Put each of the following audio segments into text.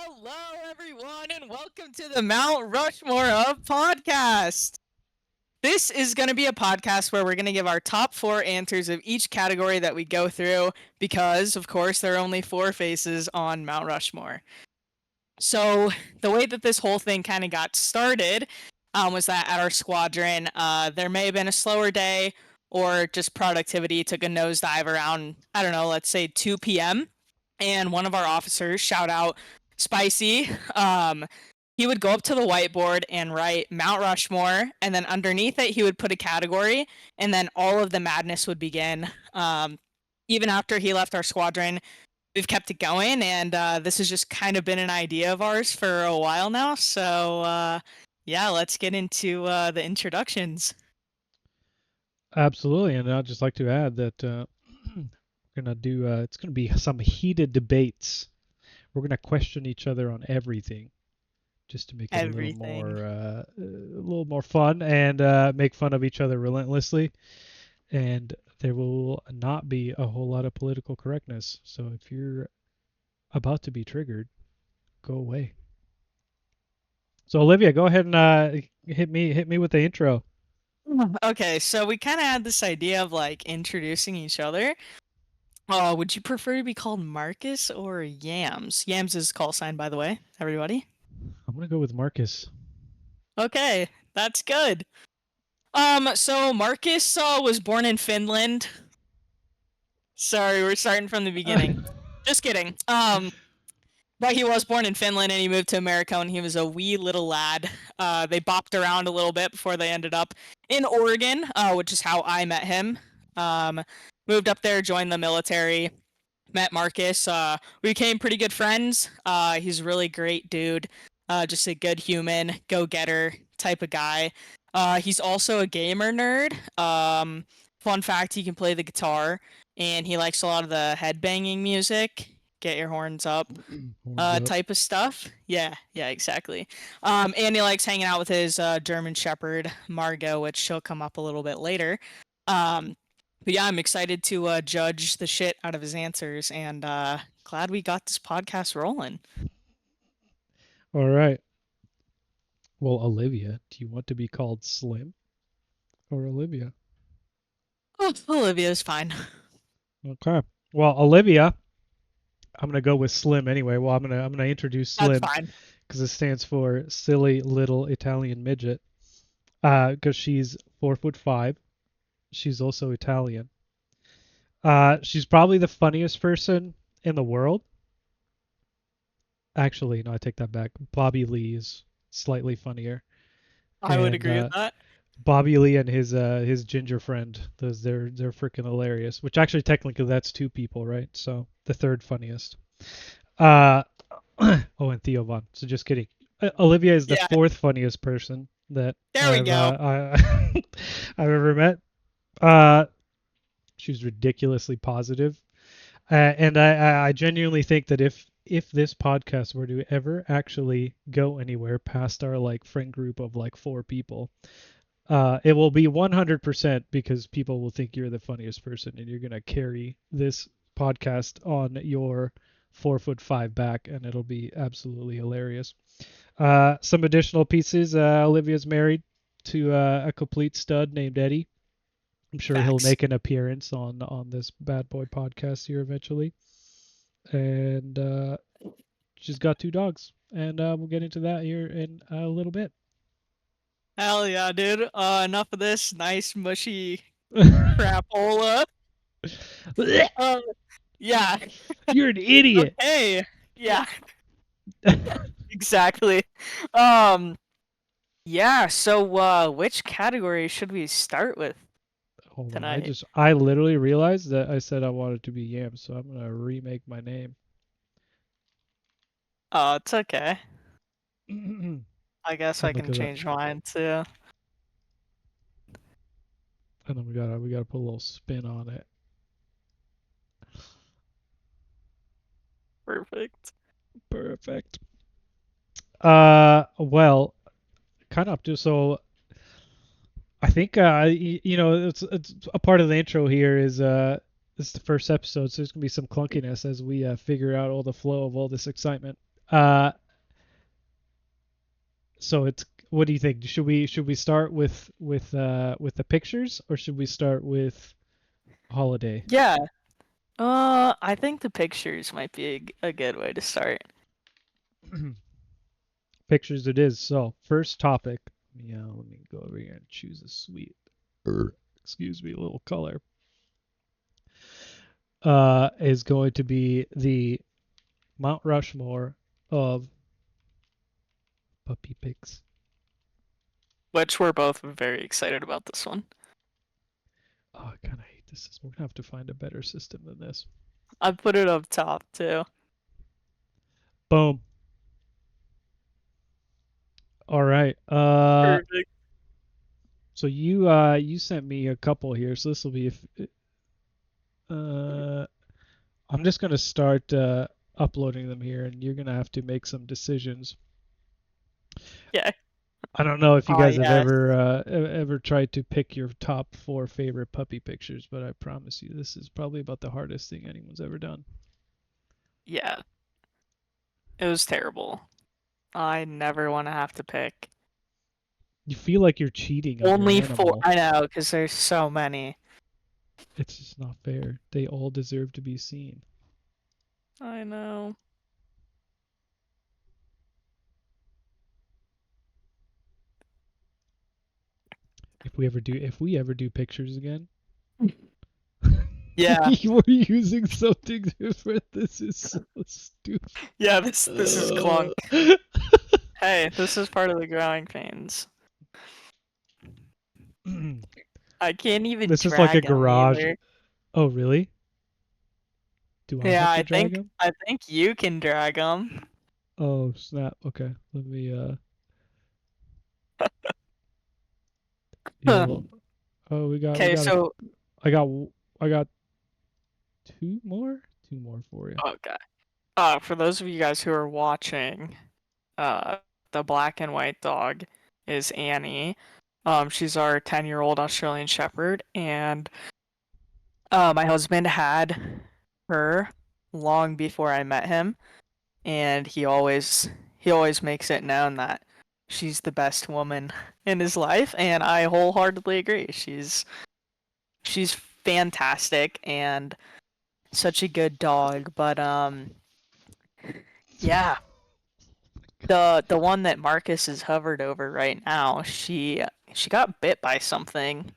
Hello, everyone, and welcome to the Mount Rushmore of podcast. This is going to be a podcast where we're going to give our top four answers of each category that we go through because, of course, there are only four faces on Mount Rushmore. So, the way that this whole thing kind of got started was that at our squadron, there may have been a slower day or just productivity took a nosedive around, I don't know, let's say 2 p.m. And one of our officers, shout out Spicy, he would go up to the whiteboard and write Mount Rushmore, and then underneath it, he would put a category, and then all of the madness would begin. Even after he left our squadron, we've kept it going, and this has just kind of been an idea of ours for a while now. So, yeah, let's get into the introductions. Absolutely, and I'd just like to add that we're gonna do. It's gonna be some heated debates. We're gonna question each other on everything, just to make it Everything. a little more fun, and make fun of each other relentlessly. And there will not be a whole lot of political correctness. So if you're about to be triggered, go away. So Olivia, go ahead and hit me with the intro. Okay, so we kind of had this idea of like introducing each other. Would you prefer to be called Marcus or Yams? Yams is call sign, by the way, everybody. I'm gonna go with Marcus. Okay, that's good. So Marcus was born in Finland. Sorry, we're starting from the beginning. Just kidding. But he was born in Finland and he moved to America when he was a wee little lad. They bopped around a little bit before they ended up in Oregon, which is how I met him. Um, Moved up there, joined the military, met Marcus. We became pretty good friends. He's a really great dude. Just a good human, go-getter type of guy. He's also a gamer nerd. Fun fact, he can play the guitar, and he likes a lot of the headbanging music. Get your horns up Horns up. type of stuff. Yeah, exactly. And he likes hanging out with his German Shepherd, Margot, which she'll come up a little bit later. Um, but yeah, I'm excited to judge the shit out of his answers, and glad we got this podcast rolling. All right. Well, Olivia, do you want to be called Slim or Olivia? Oh, Olivia's fine. Okay. Well, Olivia, I'm gonna go with Slim anyway. Well, I'm gonna introduce That's Slim fine. because it stands for silly little Italian midget. Because she's 4'5". She's also Italian. She's probably the funniest person in the world. Actually, no, I take that back. Bobby Lee is slightly funnier, I would and agree with that. Bobby Lee and his ginger friend, they're freaking hilarious. Which actually technically that's two people, right? So the third funniest. Uh, oh, and Theo Von. So just kidding. Olivia is the Yeah, fourth funniest person that there we go. I've ever met. Uh, she's ridiculously positive. And I genuinely think that if this podcast were to ever actually go anywhere past our like friend group of like four people, it will be 100% because people will think you're the funniest person and you're gonna carry this podcast on your 4'5" back, and it'll be absolutely hilarious. Some additional pieces. Olivia's married to a complete stud named Eddie. I'm sure he'll Facts. make an appearance on this bad boy podcast here eventually. And she's got two dogs, and we'll get into that here in a little bit. Hell yeah, dude. Enough of this nice mushy crapola. Uh, yeah. You're an idiot. Okay. Yeah. Exactly. Um, yeah, so which category should we start with Hold on, tonight? I literally realized that I said I wanted to be Yam, so I'm gonna remake my name. Oh, it's okay. And I guess I look can at that. change mine too. And then we gotta put a little spin on it. Perfect. Perfect. Well, kind of up to so. I think it's a part of the intro here is this is the first episode, so there's gonna be some clunkiness as we figure out all the flow of all this excitement. Uh, so it's what do you think? Should we start with the pictures or should we start with holiday? Yeah. I think the pictures might be a good way to start. Pictures it is. So first topic. Yeah, let me go over here and choose a sweet, excuse me, little color. Is going to be the Mount Rushmore of puppy pics. Which we're both very excited about this one. Oh, I kind of hate this system. We're gonna have to find a better system than this. I put it up top too. Boom. All right. Perfect. So you sent me a couple here. So this will be if uh I'm just gonna start uploading them here, and you're gonna have to make some decisions. Yeah. I don't know if you Oh guys have yeah. ever tried to pick your top four favorite puppy pictures, but I promise you this is probably about the hardest thing anyone's ever done. Yeah. It was terrible. I never want to have to pick. You feel like you're cheating on your Only four. animal. I know, because there's so many. It's just not fair. They all deserve to be seen. I know. If we ever do pictures again, Yeah. we're using something different. This is so stupid. Yeah, this is clunk. Hey, this is part of the growing pains. I can't even This is like a drag him garage. either. Oh, really? Do I Yeah, have to drag him? I think you can drag him. Oh, snap. Okay. Let me yeah, well, oh, we Okay, got a so I got I got two more for you. okay. For those of you guys who are watching, uh, the black and white dog is Annie. She's our 10-year-old Australian Shepherd, and my husband had her long before I met him, and he always makes it known that she's the best woman in his life, and I wholeheartedly agree. She's fantastic and such a good dog, but yeah, the one that Marcus is hovered over right now, she got bit by something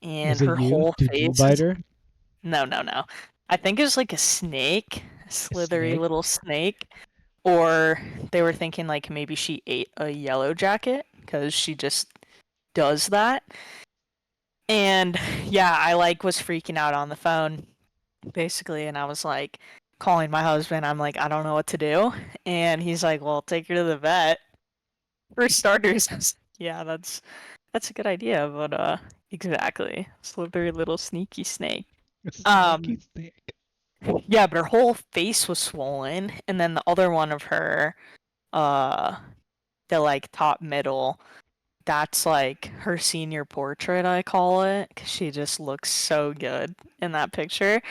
and Was it her you? whole Did you face bite is her? no, no, no. I think it was like a snake, a A slithery snake? little snake. Or they were thinking like maybe she ate a yellow jacket because she just does that. And yeah, I like was freaking out on the phone basically, and I was like calling my husband. I'm like, I don't know what to do, and he's like, well, take her to the vet for starters. I was like, yeah, that's a good idea, but exactly, slithery little sneaky snake. A sneaky Um, snake. yeah, but her whole face was swollen, and then the other one of her, uh, the like top middle, that's like her senior portrait, I call it, 'cause she just looks so good in that picture.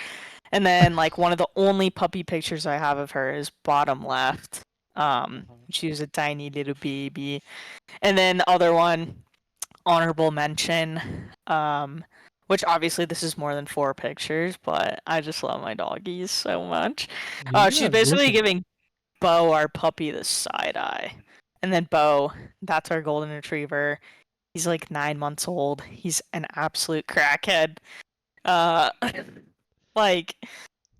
And then like one of the only puppy pictures I have of her is bottom left. She was a tiny little baby. And then the other one, honorable mention, which obviously this is more than four pictures, but I just love my doggies so much. She's Yeah, basically listen. giving Bo, our puppy, the side eye. And then Bo, that's our golden retriever. He's like 9 months old. He's an absolute crackhead. Uh, like,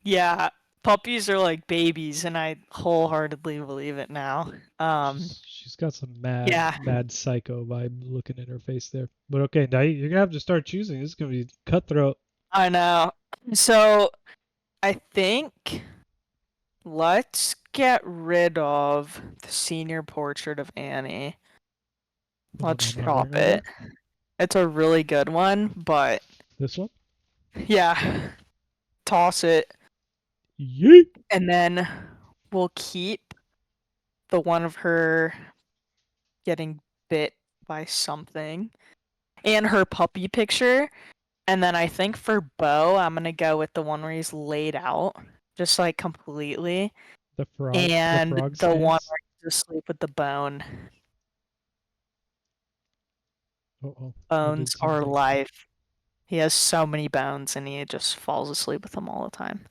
yeah, puppies are like babies, and I wholeheartedly believe it now. She's got some mad Yeah, mad psycho vibe looking in her face there. But okay, now you're gonna have to start choosing. This is gonna be cutthroat. I know. So I think let's get rid of the senior portrait of Annie. The one Let's I'm hovering drop it. over. It's a really good one, but This one. yeah, toss it. Yeet. And then we'll keep the one of her getting bit by something and her puppy picture. And then I think for Bo, I'm gonna go with the one where he's laid out, just like completely. The and frog the one stance. where he's asleep with the bone. Oh, I did Bones are something. life. He has so many bones, and he just falls asleep with them all the time.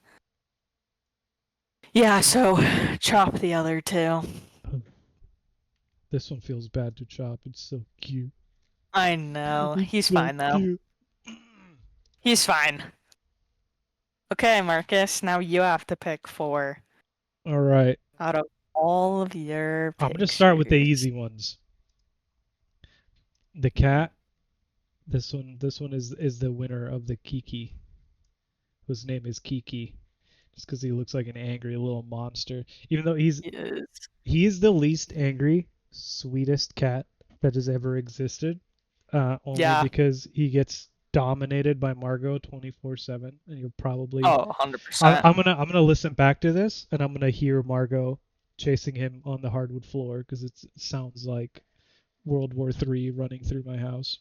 Yeah, so chop the other two. This one feels bad to chop. It's so cute. I know. It's He's so fine, though. cute. He's fine. Okay, Marcus, now you have to pick four All right. out of all of your I'm gonna start with the pictures. easy ones. The cat. This one is the winner of the Kiki, whose name is Kiki, just because he looks like an angry little monster. Even though Yes. he's the least angry, sweetest cat that has ever existed. Only Yeah. because he gets dominated by Margot 24/7, and you'll probably Oh, 100%. I'm gonna listen back to this, and I'm gonna hear Margot chasing him on the hardwood floor because it sounds like World War III running through my house.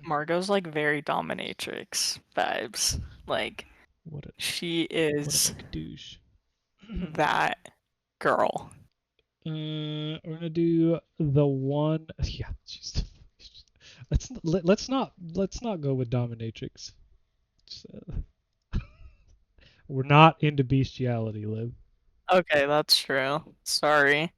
Margot's like very dominatrix vibes. Like, What a she what a is McDouche. that girl. We're gonna do the one. Yeah, let's not go with dominatrix. We're not into bestiality, Liv. Okay, that's true. Sorry.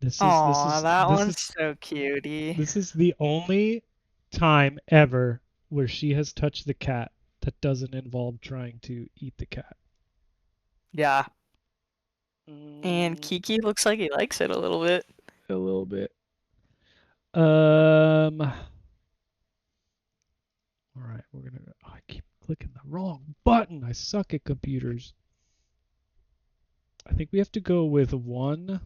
This is this Aw, is that this one's is so cutie. this is the only time ever where she has touched the cat that doesn't involve trying to eat the cat. Yeah. And Mm, Kiki looks like he likes it a little bit. a little bit. All right, we're gonna. Oh, I keep clicking the wrong button. I suck at computers. I think we have to go with one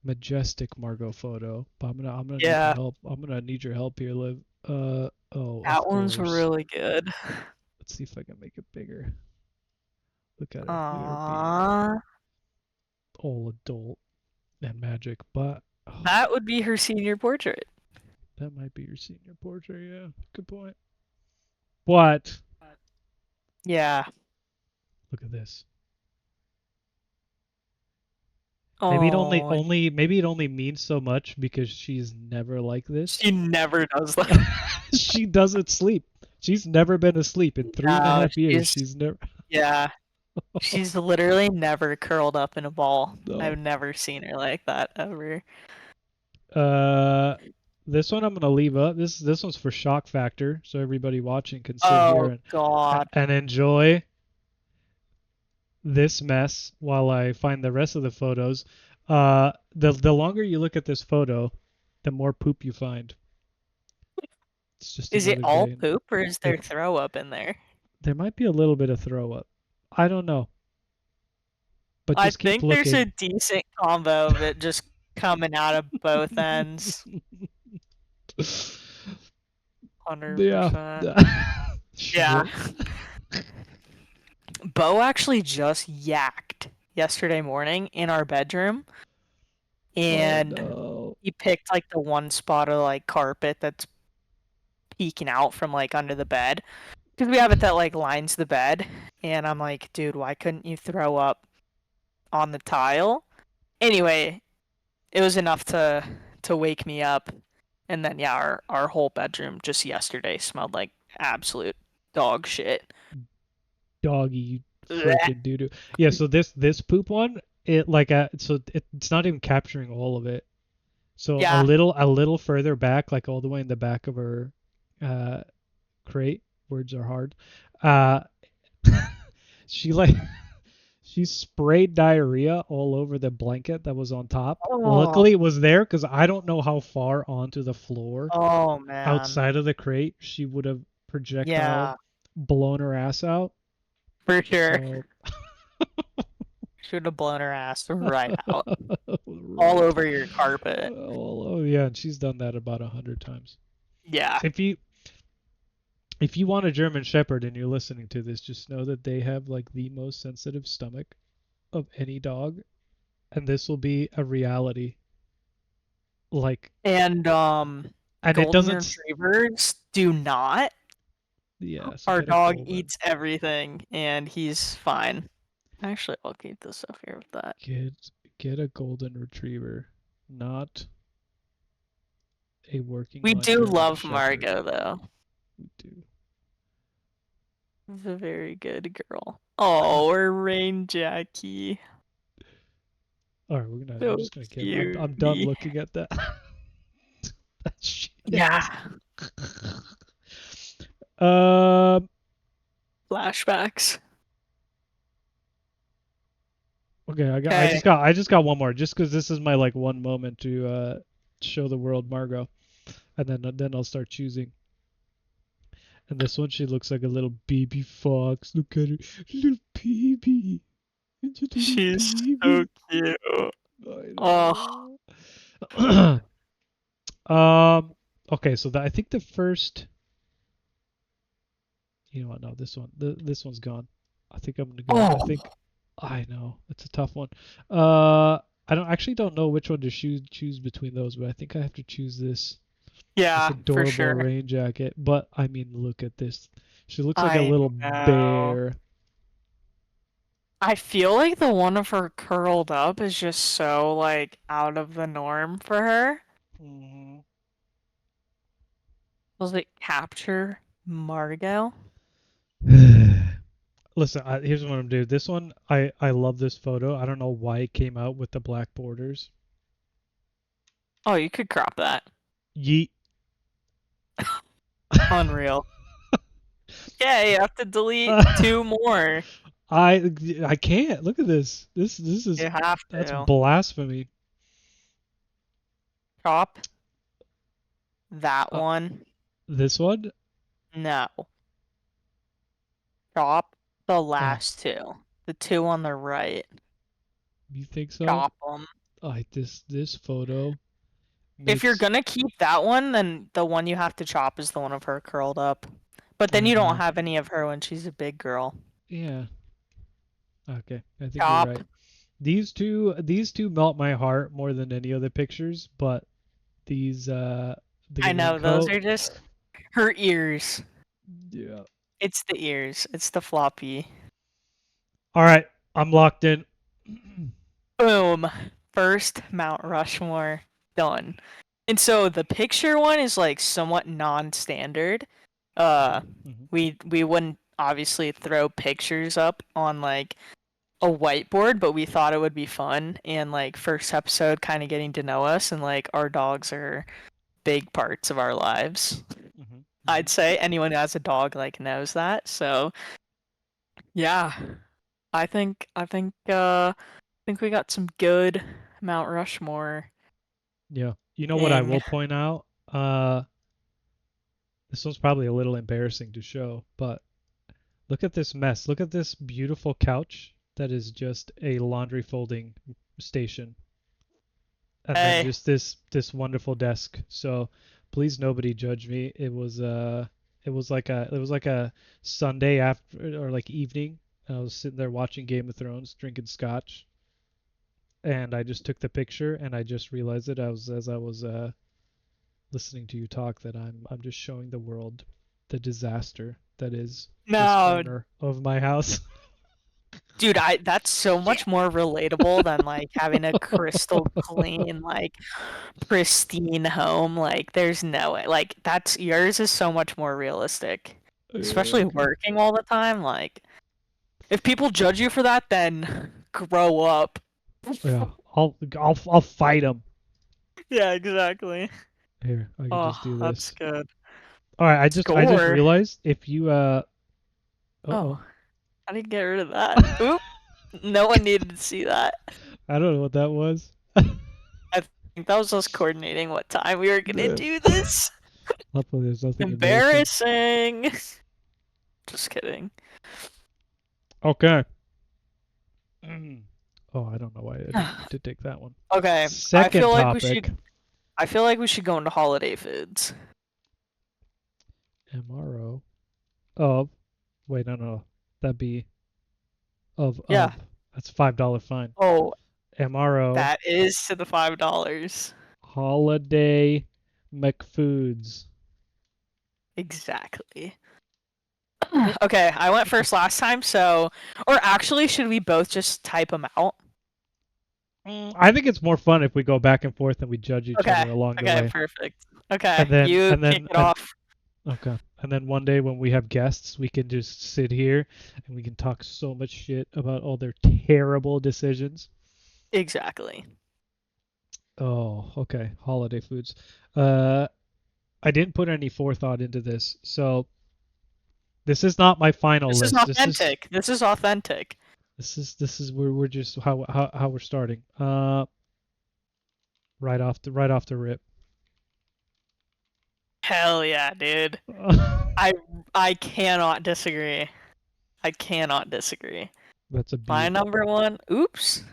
majestic Margot photo. But I'm gonna need your Yeah, help. I'm gonna need your help here, Liv. Oh, of that one's course. really good. Let's see if I can make it bigger. Look at her. Look at her being Aww. all adult and magic. But oh, That would be her senior portrait. that might be your senior portrait. Yeah, good point. But Yeah. look at this. Oh, Maybe it only means so much because she's never like this. she never does that. She doesn't sleep. She's never been asleep in three and a No, half years. she's She's never. yeah. She's literally never curled up in a ball. No. I've never seen her like that ever. Uh, this one I'm gonna leave up. This one's for shock factor, so everybody watching can sit here Oh God. and enjoy this mess while I find the rest of the photos. The longer you look at this photo, the more poop you find. It's just Is it another all day. poop or is there It's throw up in there? there might be a little bit of throw up. I don't know, but I just keep think there's a looking. decent combo of it just coming out of both ends. Yeah. 100%. Yeah. Shrimp. Bo actually just yacked yesterday morning in our bedroom, Oh and no. he picked like the one spot of like carpet that's peeking out from like under the bed because we have it that like lines the bed, and I'm like, dude, why couldn't you throw up on the tile? Anyway, it was enough to wake me up, and then yeah, our whole bedroom just yesterday smelled like absolute dog shit. Doggy Blech. freaking doo doo. Yeah, so this poop one, it's not even capturing all of it. So Yeah. a little further back, like all the way in the back of her uh crate, words are hard. Uh she like she sprayed diarrhea all over the blanket that was on top. Oh. Luckily it was there because I don't know how far onto the floor Oh man. outside of the crate she would have projectile Yeah, blown her ass out. for sure. So Should have blown her ass right out, all right. over your carpet. Oh yeah, and she's done that about 100 times. Yeah. So if you want a German Shepherd and you're listening to this, just know that they have like the most sensitive stomach of any dog, and this will be a reality. Like, And and it golden doesn't. retrievers do not. Yeah, so Our get a dog golden. eats everything and he's fine. Actually, I'll keep this up here with that. Get a golden retriever, not a working We on do German love Shepherd. Margot, though. We do. She's a very good girl. Oh, we're Rain Jackie. All right, I'm So just gonna get. I'm done cutie. looking at that. That shit ass. Yeah. Um. Flashbacks. Okay, Okay. I just got one more, just because this is my like one moment to show the world Margot, and then I'll start choosing. And this one, she looks like a little baby fox. Look at her, little baby. It's a little She's so baby. cute. I Oh, know. um. Okay, so I think the first. You know what? No, this one. This one's gone. I think I'm gonna go. I oh, think. I know it's a tough one. I don't know which one to choose between those, but I think I have to choose this yeah, for adorable sure. rain jacket. But I mean, look at this. She looks like a I little know. bear. I feel like the one of her curled up is just so, like, out of the norm for her. Hmm. Does it capture Margot? Listen, here's what I'm gonna do. This one, I love this photo. I don't know why it came out with the black borders. Oh, you could crop that. Yeet. Unreal. Yeah, you have to delete two more. I can't. Look at this. This is You have that's to. blasphemy. Crop that Uh, one. this one? No. Crop the Oh, last two. The two on the right. you think so? Crop them. This photo If you're makes. gonna keep that one, then the one you have to chop is the one of her curled up. But then I you don't know. have any of her when she's a big girl. Yeah. Okay. I think you're Chop. right. These two melt my heart more than any other pictures, but these the I know, those raincoat. are just her ears. Yeah. It's the ears. It's the floppy. All right. I'm locked in. Boom. First Mount Rushmore done. And so the picture one is like somewhat non-standard. Uh Hmm. we wouldn't obviously throw pictures up on like a whiteboard, but we thought it would be fun and like first episode kind of getting to know us and like our dogs are big parts of our lives. Hmm. I'd Hmm. say anyone who has a dog like knows that. So, yeah. I think we got some good Mount Rushmore. Yeah. You know what I Dang. will point out? This one's probably a little embarrassing to show, but look at this mess. Look at this beautiful couch that is just a laundry folding station, and then Hey, just this wonderful desk. So please nobody judge me. It was like a Sunday after or like evening. I was sitting there watching Game of Thrones, drinking scotch, and I just took the picture, and I just realized it. As I was listening to you talk that I'm just showing the world the disaster that is this no, corner of my house. dude, I that's so much more relatable than like having a crystal clean, like pristine home. Like, there's no way. Like, that's yours is so much more realistic, especially Okay. working all the time. Like, if people judge you for that, then grow up. Yeah, I'll fight him. Yeah, exactly. Here, I can just Oh, do that's this. good. All right, I just Score. realized if you Oh, uh-oh. how do you get rid of that? Oop. No one needed to see that. I don't know what that was. I think that was us coordinating what time we were gonna Yeah. do this. Hopefully there's nothing embarrassing. Embarrassing. Just kidding. Okay. Oh, I don't know why I didn't mean to take that one. Okay, I Second feel like we topic, should. I feel like we should go into holiday foods. MRO of wait, no. That'd be of. Yeah. That's $5 fine. Oh, MRO that is to the $5. holiday McFoods. Exactly. Okay, I went first last time, so or actually, should we both just type them out? I think it's more fun if we go back and forth and we judge each Okay. other along the Okay, way. perfect. Okay, And then you and kick then it and off. okay. And then one day when we have guests, we can just sit here and we can talk so much shit about all their terrible decisions. Exactly. Oh, okay. Holiday foods. Uh, I didn't put any forethought into this, so this is not my final This is list. This is authentic. This is authentic. this is where we're just how we're starting. Right off the rip. Hell yeah, dude. I I cannot disagree. I cannot disagree. That's a My B. number one. Oops.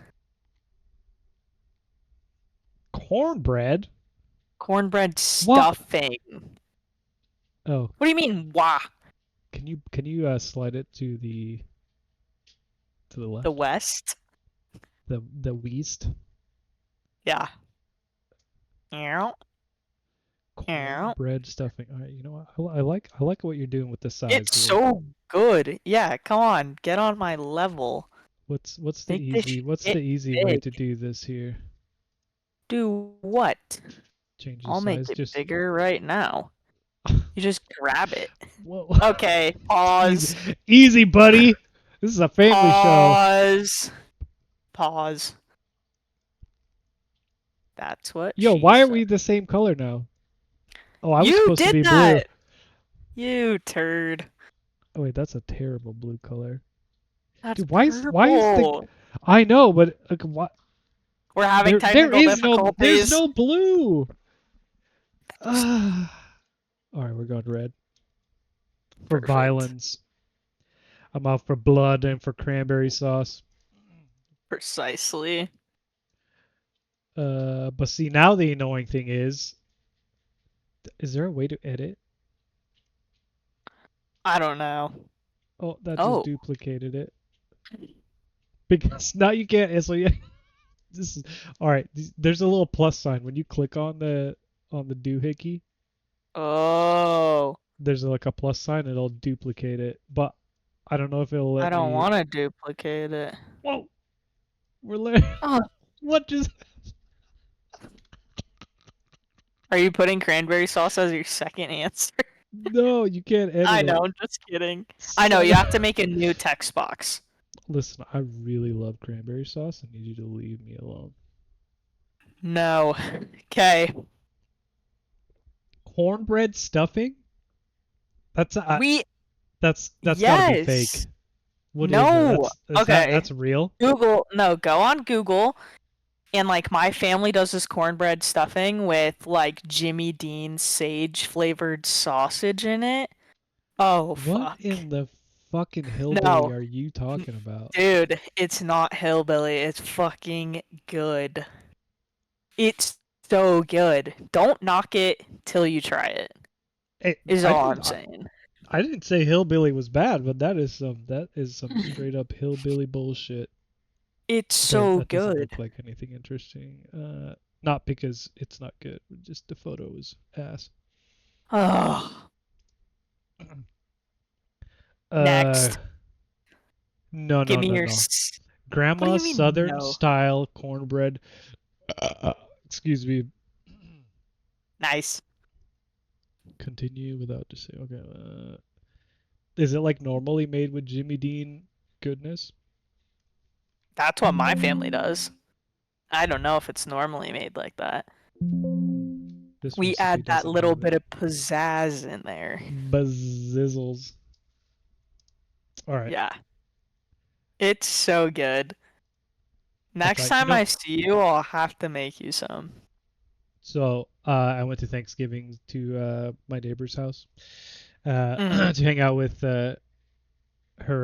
Cornbread? Cornbread What? stuffing. Oh, What do you mean, wah? can you slide it to the The left? West? The west? Yeah. Meow. Meow. Cornbread stuffing. All right, you know what? I like what you're doing with the size It's here. so good. Yeah, come on, get on my level. What's the Make this what's the shit easy way big. to do this here? Do what? Change the I'll make size it just bigger right now. You just grab it. whoa. Okay, Easy, pause. easy, buddy. This is a family show. Pause. Pause. That's what Yo, she why are said. we the same color now? Oh, I was You supposed to did be blue. that! You turd. Oh wait, that's a terrible blue color. That's Dude, why is the purple. I know, but like, what? We're having There technical is no there's difficulties. no blue. All right, we're going red for Perfect. violence. I'm out for blood and for cranberry sauce. Precisely. But see now the annoying thing is there a way to edit? I don't know. Oh, that just Oh. duplicated it because now you can't. So yeah, this is all right. There's a little plus sign when you click on the doohickey. Oh. There's like a plus sign. It'll duplicate it, but I don't know if it'll I let don't me. want to duplicate it. Whoa, we're learning. Oh. What just? Are you putting cranberry sauce as your second answer? No, you can't edit I it. know, I'm just kidding. I know, Son. you have to make a new text box. Listen, I really love cranberry sauce. I need you to leave me alone. No. Okay. Cornbread stuffing? That's We that's got to be fake. yes. What is that? No. Okay. That's real? Google, no, go on Google and like my family does this cornbread stuffing with like Jimmy Dean sage flavored sausage in it. Oh What fuck. in the fucking hillbilly No. are you talking about? Dude, it's not hillbilly. It's fucking good. It's so good. Don't knock it till you try it. Hey, Is all I'm saying. I didn't say hillbilly was bad, but that is some straight up hillbilly bullshit. It's Okay, so that doesn't good. look like anything interesting. Not because it's not good, just the photo is ass. Oh. Uh, Next. no, Give no, me no, your. no. What do Grandma's you mean Southern no? style cornbread. Excuse me. Nice. Continue without just say. Okay. Is it like normally made with Jimmy Dean goodness? That's what my family does. I don't know if it's normally made like that. This We recipe add that doesn't little have bit it. of pizzazz in there. Bazizzles. All right. Yeah. It's so good. That's Next right. You time know, I see you, I'll have to make you some. so I went to Thanksgiving to my neighbor's house Mm, to hang out with her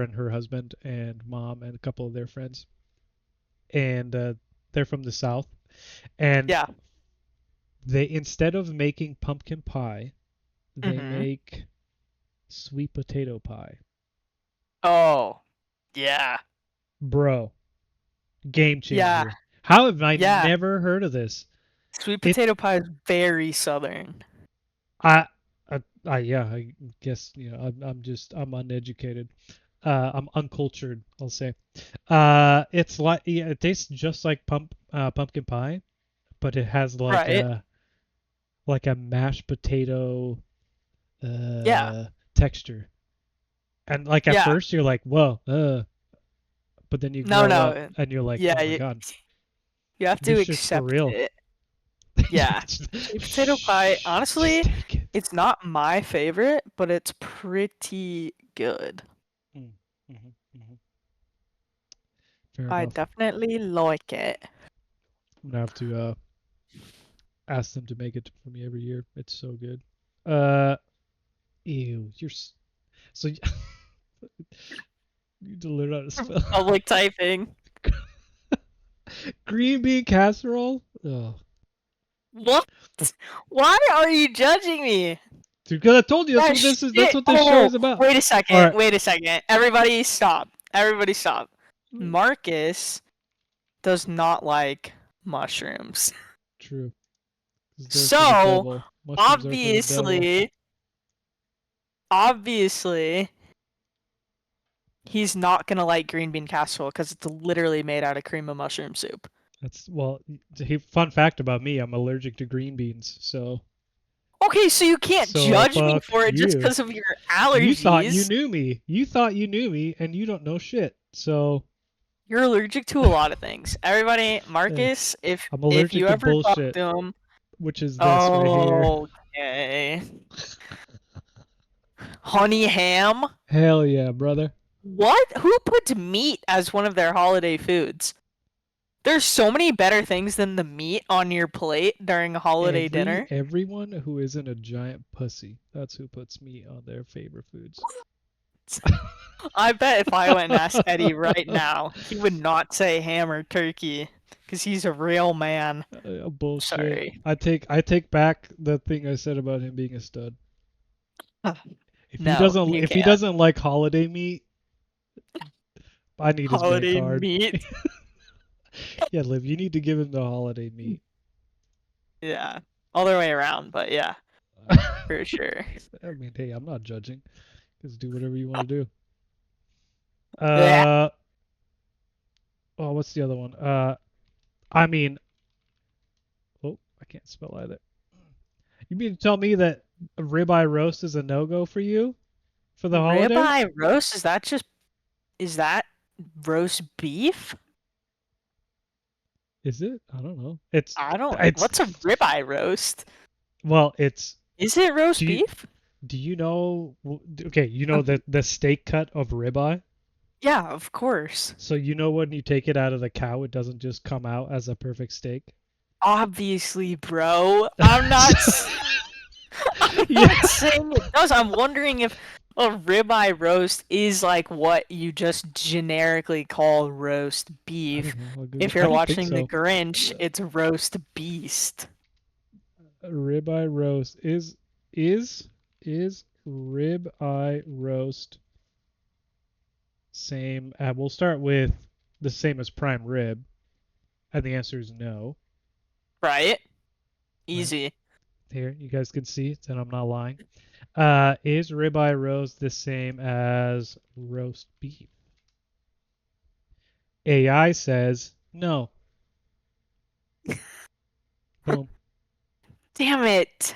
and her husband and mom and a couple of their friends. And they're from the South. And yeah. they instead of making pumpkin pie, they Mm-hmm. make sweet potato pie. Oh, yeah. Bro, game Yeah. changer. How have I Yeah. never heard of this? Sweet It potato pie is very southern. I Yeah, I guess I'm uneducated. I'm uncultured, I'll say. It's like yeah, it tastes just like pumpkin pie, but it has Right. like a mashed potato Yeah. texture. And like at Yeah. first you're like, whoa, but then you No, grow up no. and you're like, oh Yeah, my god, you have to this shit's for accept real. it. Yeah, Yeah. Sweet potato pie, just honestly, take it. it's not my favorite, but it's pretty good. Mm, mhm, mhm. Fair I enough. definitely like it. I'm gonna have to ask them to make it for me every year. It's so good. Uh, ew, so you need to learn how to spell Public typing. green bean casserole. Oh, What? Why are you judging me? because I told you that's That what this is. That's shit. what this show Oh, is about. wait a All second. right. Wait a second. Everybody stop. Everybody stop. Marcus does not like mushrooms. True. 'Cause they're for the So, devil. Mushrooms are for the devil. obviously, obviously, he's not gonna like green bean casserole because it's literally made out of cream of mushroom soup. That's well. Fun fact about me: I'm allergic to green beans. Okay, so you can't So judge me fuck for it just you. because of your You thought you allergies. knew me. You thought you knew me, and you don't know shit. So You're allergic to a lot of things. Everybody, eh, Marcus, I'm if allergic you to ever talk bullshit, to him, which is this right here. okay. Honey ham? Hell yeah, brother. What? Who puts meat as one of their holiday foods? There's so many better things than the meat on your plate during a holiday dinner. Everyone who isn't a giant pussy. That's who puts meat on their favorite foods. I bet if I went and asked Eddie right now, he would not say ham or turkey because he's a real man. Bullshit. Sorry. I take back the thing I said about him being a stud. No, you If he can't. doesn't like holiday meat, I need his bank Holiday card. meat. Yeah, Liv, you need to give him the holiday meat. Yeah. Other way around, but yeah, for sure. I mean, hey, I'm not judging. Just do whatever you want to do. Yeah. Uh, oh, what's the other one? I mean, oh, I can't spell either. You mean to tell me that a ribeye roast is a no-go for you for the holidays? Ribeye roast, is that roast beef? Is it? I don't know. It's What's a ribeye roast? well, it's Is it do roast you beef? do you know okay, you know the steak cut of ribeye? Yeah, of course. So you know when you take it out of the cow, it doesn't just come out as a perfect steak. Obviously, bro. I'm not I'm Yeah. not saying it does. I'm wondering if a ribeye roast is like what you just generically call roast I beef. don't know. I'll Google. If I you're don't think watching The so. Grinch, it's roast beast. Ribeye roast is ribeye roast same. We'll start with the same as prime rib, and the answer is no. Right? Right Easy. here, you guys can see that I'm not lying. Is ribeye roast the same as roast beef? AI says no. Boom. Damn it.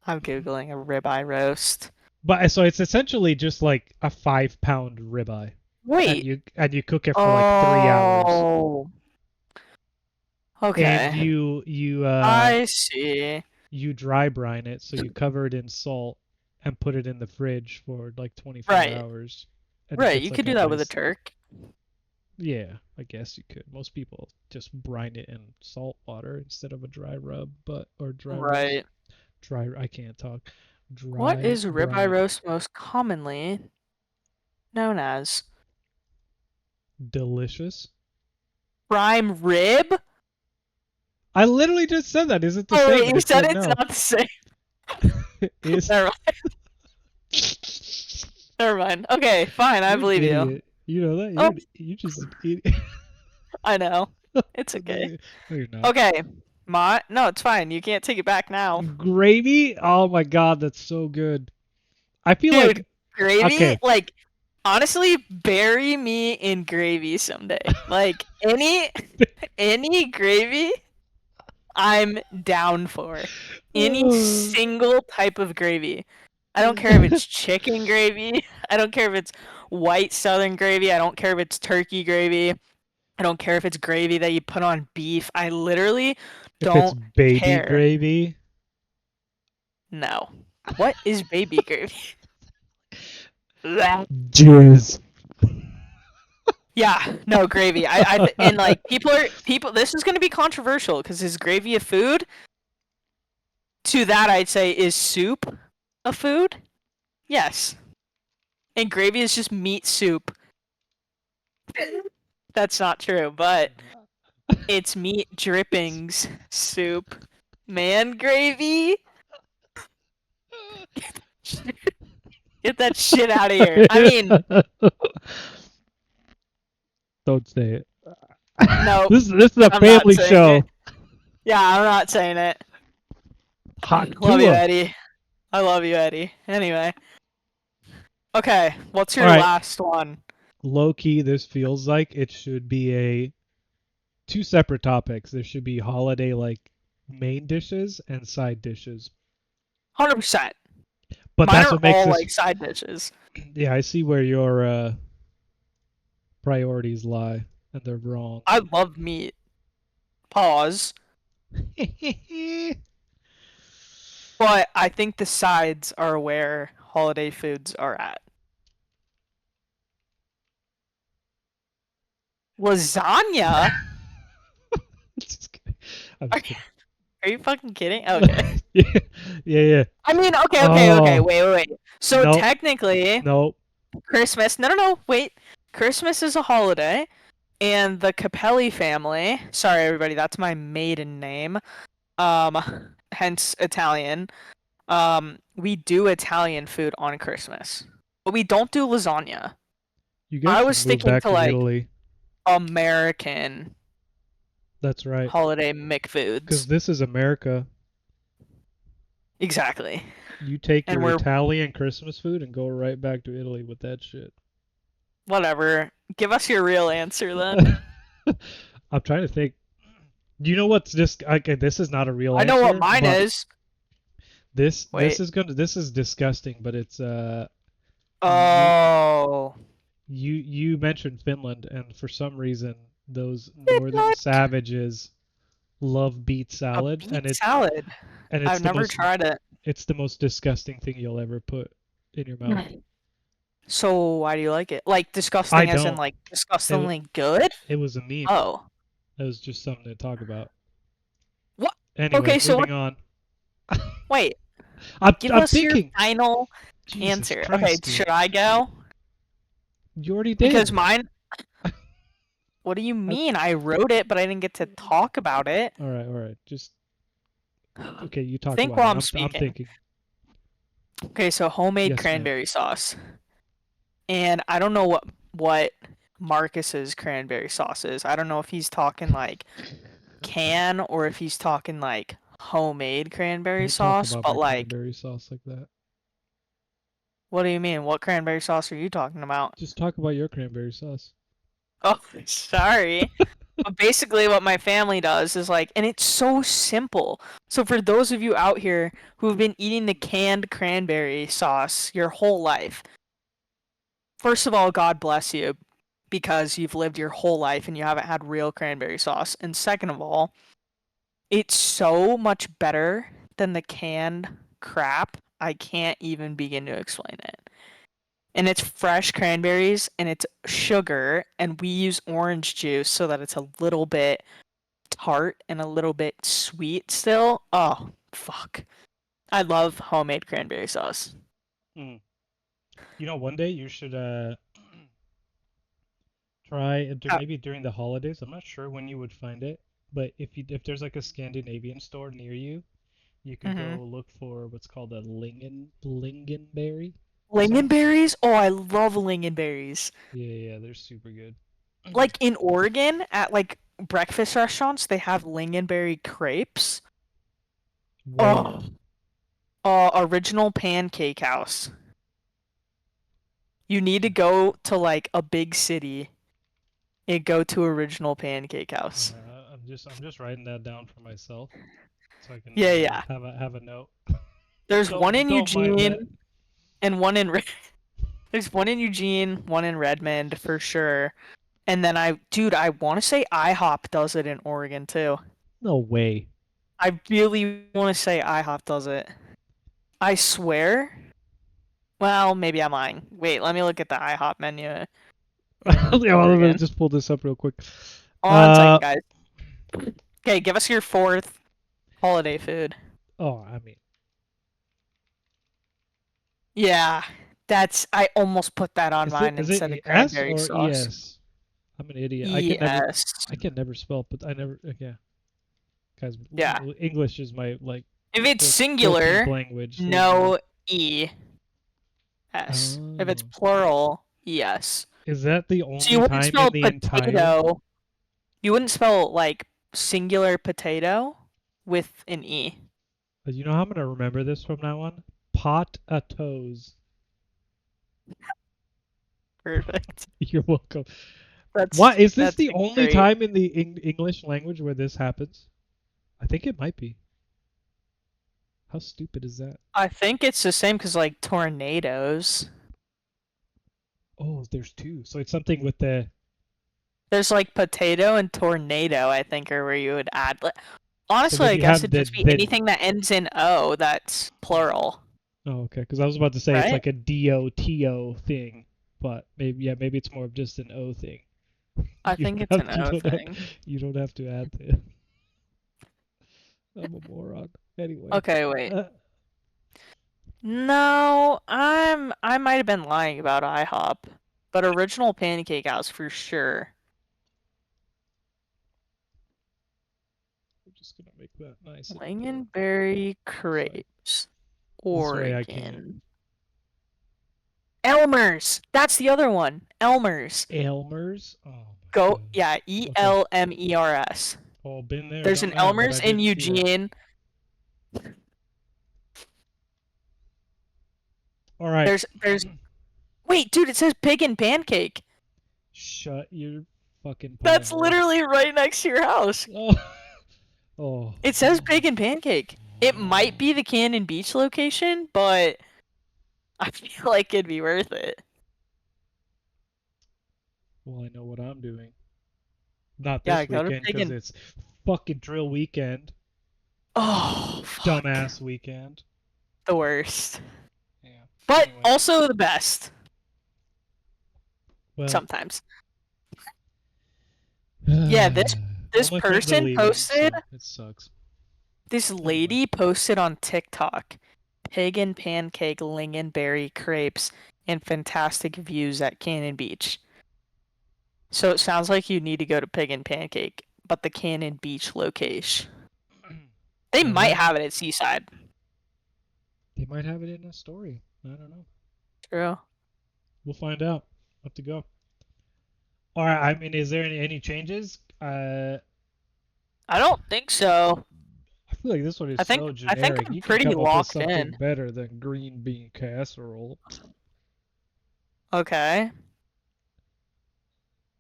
I'm Googling a ribeye roast. But so it's essentially just like a 5 pound ribeye, and Wait. you cook it for like 3 hours, Oh. and Okay. I see. you dry brine it, so you cover it in salt and put it in the fridge for like 24 Right. hours, and it Right. gets You like could a do that with a nice. turk. Yeah, I guess you could. Most people just brine it in salt water instead of a dry rub, or dry roast. Right. I can't talk. What Dry is ribeye brine. roast most commonly known as? Delicious. Prime rib? I literally just said that. Is it the Oh same? wait, And you it said said it's no. not the same. Is Never mind. Never mind. Okay, fine. I You're an believe you. idiot. You know that? Oh, You're just an idiot. I know. It's okay. No, you're not. Okay. No, it's fine. You can't take it back now. Gravy? Oh my god, that's so good. I feel like Dude, gravy? okay. Like, honestly, bury me in gravy someday. Like, any gravy, I'm down for. Any single type of gravy. I don't care if it's chicken gravy. I don't care if it's white southern gravy. I don't care if it's turkey gravy. I don't care if it's gravy that you put on beef. I literally If it's don't baby care. gravy, No. What is baby gravy? Bleh. jizz. Yeah, no gravy. And like people. This is gonna be controversial because is gravy a food? To that, I'd say is soup a food? Yes. And gravy is just meat soup. That's not true, but it's meat drippings soup. Man, gravy. Get that shit out of here. I mean, Don't say it. no, This is a I'm not family saying it. show. Yeah, I'm not saying it. Hot Love you, Tua. Eddie. I love you, Eddie. Anyway, okay, what's All your right, last one? low key. This feels like it should be a two separate topics. There should be holiday like main dishes and side dishes. 100%. But Mine that's are what makes all this. like side dishes. Yeah, I see where your priorities lie, and they're wrong. I love meat. Pause. But I think the sides are where holiday foods are at. Lasagna? Just kidding. I'm Are just you, kidding. are you fucking kidding? Okay. Yeah, yeah, yeah. I mean, okay. Oh Wait. So no, technically, no. Christmas. No. Wait. Christmas is a holiday, and the Capelli family. Sorry, everybody. That's my maiden name. Hence Italian. We do Italian food on Christmas, but we don't do lasagna. You guys I should was move sticking back to to like Italy. American That's right. holiday Because McFoods. this is America. Exactly. You take And your we're Italian Christmas food and go right back to Italy with that shit. whatever. Give us your real answer then. I'm trying to think. You know what's just okay, this is not a real I know what answer, mine but is. this Wait. is gonna this is disgusting, but it's you Oh. you mentioned Finland, and for some reason those Did northern not savages love beet a salad, beet salad. and I've never tried it. it's the most disgusting thing you'll ever put in your mouth. So why do you like it? Like I disgusting as in don't. like It disgustingly good? it was a meme. Oh. It was just something to talk about. What? Anyway, Okay, so moving what? on. Wait. Give I'm us your thinking. final Jesus answer. Okay, Christ, dude. should I go? You already Because did. mine. What do you I, mean? I wrote it, but I didn't get to talk about it. all right, all right. Just okay. You talk Think about it. while I'm I'm speaking. thinking. Okay, so homemade Yes, ma'am. cranberry sauce. And I don't know what Marcus's cranberry sauce is. I don't know if he's talking like can or if he's talking like homemade cranberry Don't talk sauce, about but my like cranberry sauce like that. what do you mean? What cranberry sauce are you talking about? Just talk about your cranberry sauce. Oh, sorry. But basically what my family does is like and it's so simple. So for those of you out here who have been eating the canned cranberry sauce your whole life, first of all, God bless you because you've lived your whole life and you haven't had real cranberry sauce. And second of all, it's so much better than the canned crap. I can't even begin to explain it. And it's fresh cranberries and it's sugar and we use orange juice so that it's a little bit tart and a little bit sweet still. Oh, fuck. I love homemade cranberry sauce. Mm. You know, one day you should try Uh, maybe during the holidays. I'm not sure when you would find it, but if there's like a Scandinavian store near you, you could mhm. go look for what's called a lingonberry sauce. Lingonberries? Oh, I love lingonberries. Yeah, yeah, they're super good. Like in Oregon at like breakfast restaurants, they have lingonberry crepes. Where? Oh, original pancake house. You need to go to like a big city and go to original pancake house. I'm just writing that down for myself so I can Yeah, yeah. have a note. There's one in Don't mind that. Eugene and one in there's one in Eugene, one in Redmond for sure. And then I want to say IHOP does it in Oregon too. No way. I really want to say IHOP does it. I swear. Well, maybe I'm lying. Wait, let me look at the IHOP menu in Yeah, well, let me Oregon. just pull this up real quick. Hold on a Uh second, guys. Okay, give us your fourth holiday food. oh, I mean, Yeah, I almost put that on is it mine is it instead of S cranberry or sauce. ES? I'm an idiot. ES. I can never spell, but I never. Yeah, guys, Yeah. English is my like If it's 14th singular, language. So no E S. If it's oh, plural, yes. is that the So you only wouldn't time in spell the entire? potato. You wouldn't spell like singular potato with an E. You know how I'm gonna remember this from now on? Pot a toes. Perfect. You're welcome. That's What is this that's the only great. time in the English language where this happens? I think it might be. How stupid is that? I think it's the same because like tornadoes. Oh, there's two. So it's something with the. There's like potato and tornado, I think, are where you would add. So Honestly, then I you guess have it'd just be the. anything that ends in O that's plural, Oh, okay. Because I was about to say it's right? like a DOTO thing, but maybe it's more of just an O thing. I You think don't it's an have O thing. you don't have to add the. I'm a moron. Anyway. Okay, wait. Uh, No, I might have been lying about IHOP, but original Pancake House for sure. I'm just gonna make that nice and Lingonberry so I, Crepes, this way I can. Oregon. Elmer's. That's the other one. Elmer's. Aylmer's. Oh my Go, god. yeah, Okay. ELMERS. Oh, been there, There's done an that, but I Elmer's in didn't see that. Eugene. All right. There's Wait, dude, it says pig and pancake. Shut your fucking pie That's hole. literally right next to your house. Oh. Oh. It says pig and pancake. It might be the Cannon Beach location, but I feel like it'd be worth it. Well, I know what I'm doing. Not Yeah, this go to weekend pig because and. it's fucking drill weekend. Oh, fuck. Dumbass weekend. The worst. Yeah. But Anyway. also the best. Well. Sometimes. Yeah, All this my friends are person leaving, posted. so it sucks. This Anyway. lady posted on TikTok pig and pancake lingonberry crepes and fantastic views at Cannon Beach. So it sounds like you need to go to Pig and Pancake, but the Cannon Beach location. They Well, might have it at Seaside. they might have it in a story. I don't know. True. We'll find out. Have to go. All right. I mean, is there any changes? I don't think so. I feel like this one is so I think generic. I'm You can pretty come up with locked something in. better than green bean casserole. Okay.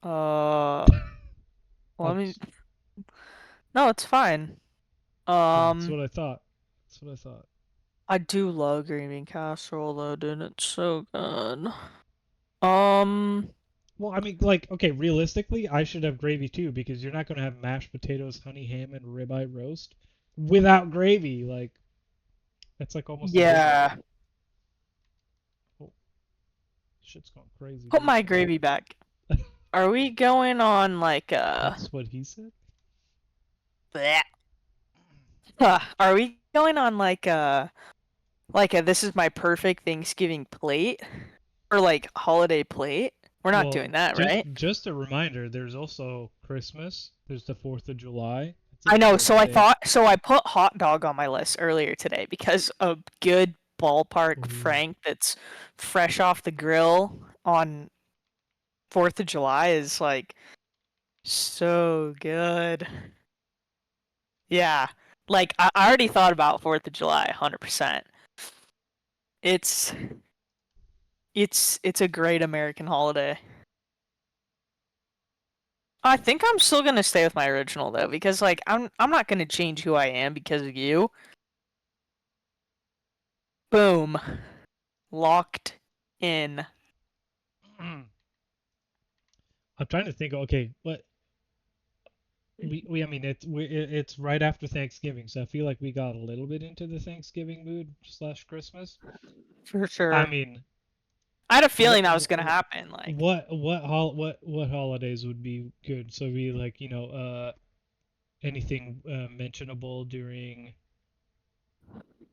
Uh, let I'm me. No, it's fine. Yeah, that's Um, what I thought. That's what I thought. I do love green bean casserole though, dude. It's so good. Um, Well, I mean, like, okay, realistically, I should have gravy too because you're not gonna have mashed potatoes, honey ham, and ribeye roast without gravy. Like, that's like almost a given. yeah. Oh, shit's going crazy, Put dude. my gravy back. Are we going on like That's what he said. bleh. Are we going on like a this is my perfect Thanksgiving plate or like holiday plate? We're not Well, doing that, just right? just a reminder. There's also Christmas. There's the 4th of July. It's a I know. big day. So I put hot dog on my list earlier today because a good ballpark Ooh. Frank that's fresh off the grill on 4th of July is like So good. Yeah. Like I already thought about 4th of July 100%. It's it's a great American holiday. I think I'm still gonna stay with my original though, because like I'm not gonna change who I am because of you. Boom. Locked in. I'm trying to think. Okay, what we I mean it's right after Thanksgiving, so I feel like we got a little bit into the Thanksgiving mood slash Christmas. For I sure. mean, I had a feeling what that was gonna happen. Like, what holidays would be good? So we like anything mentionable during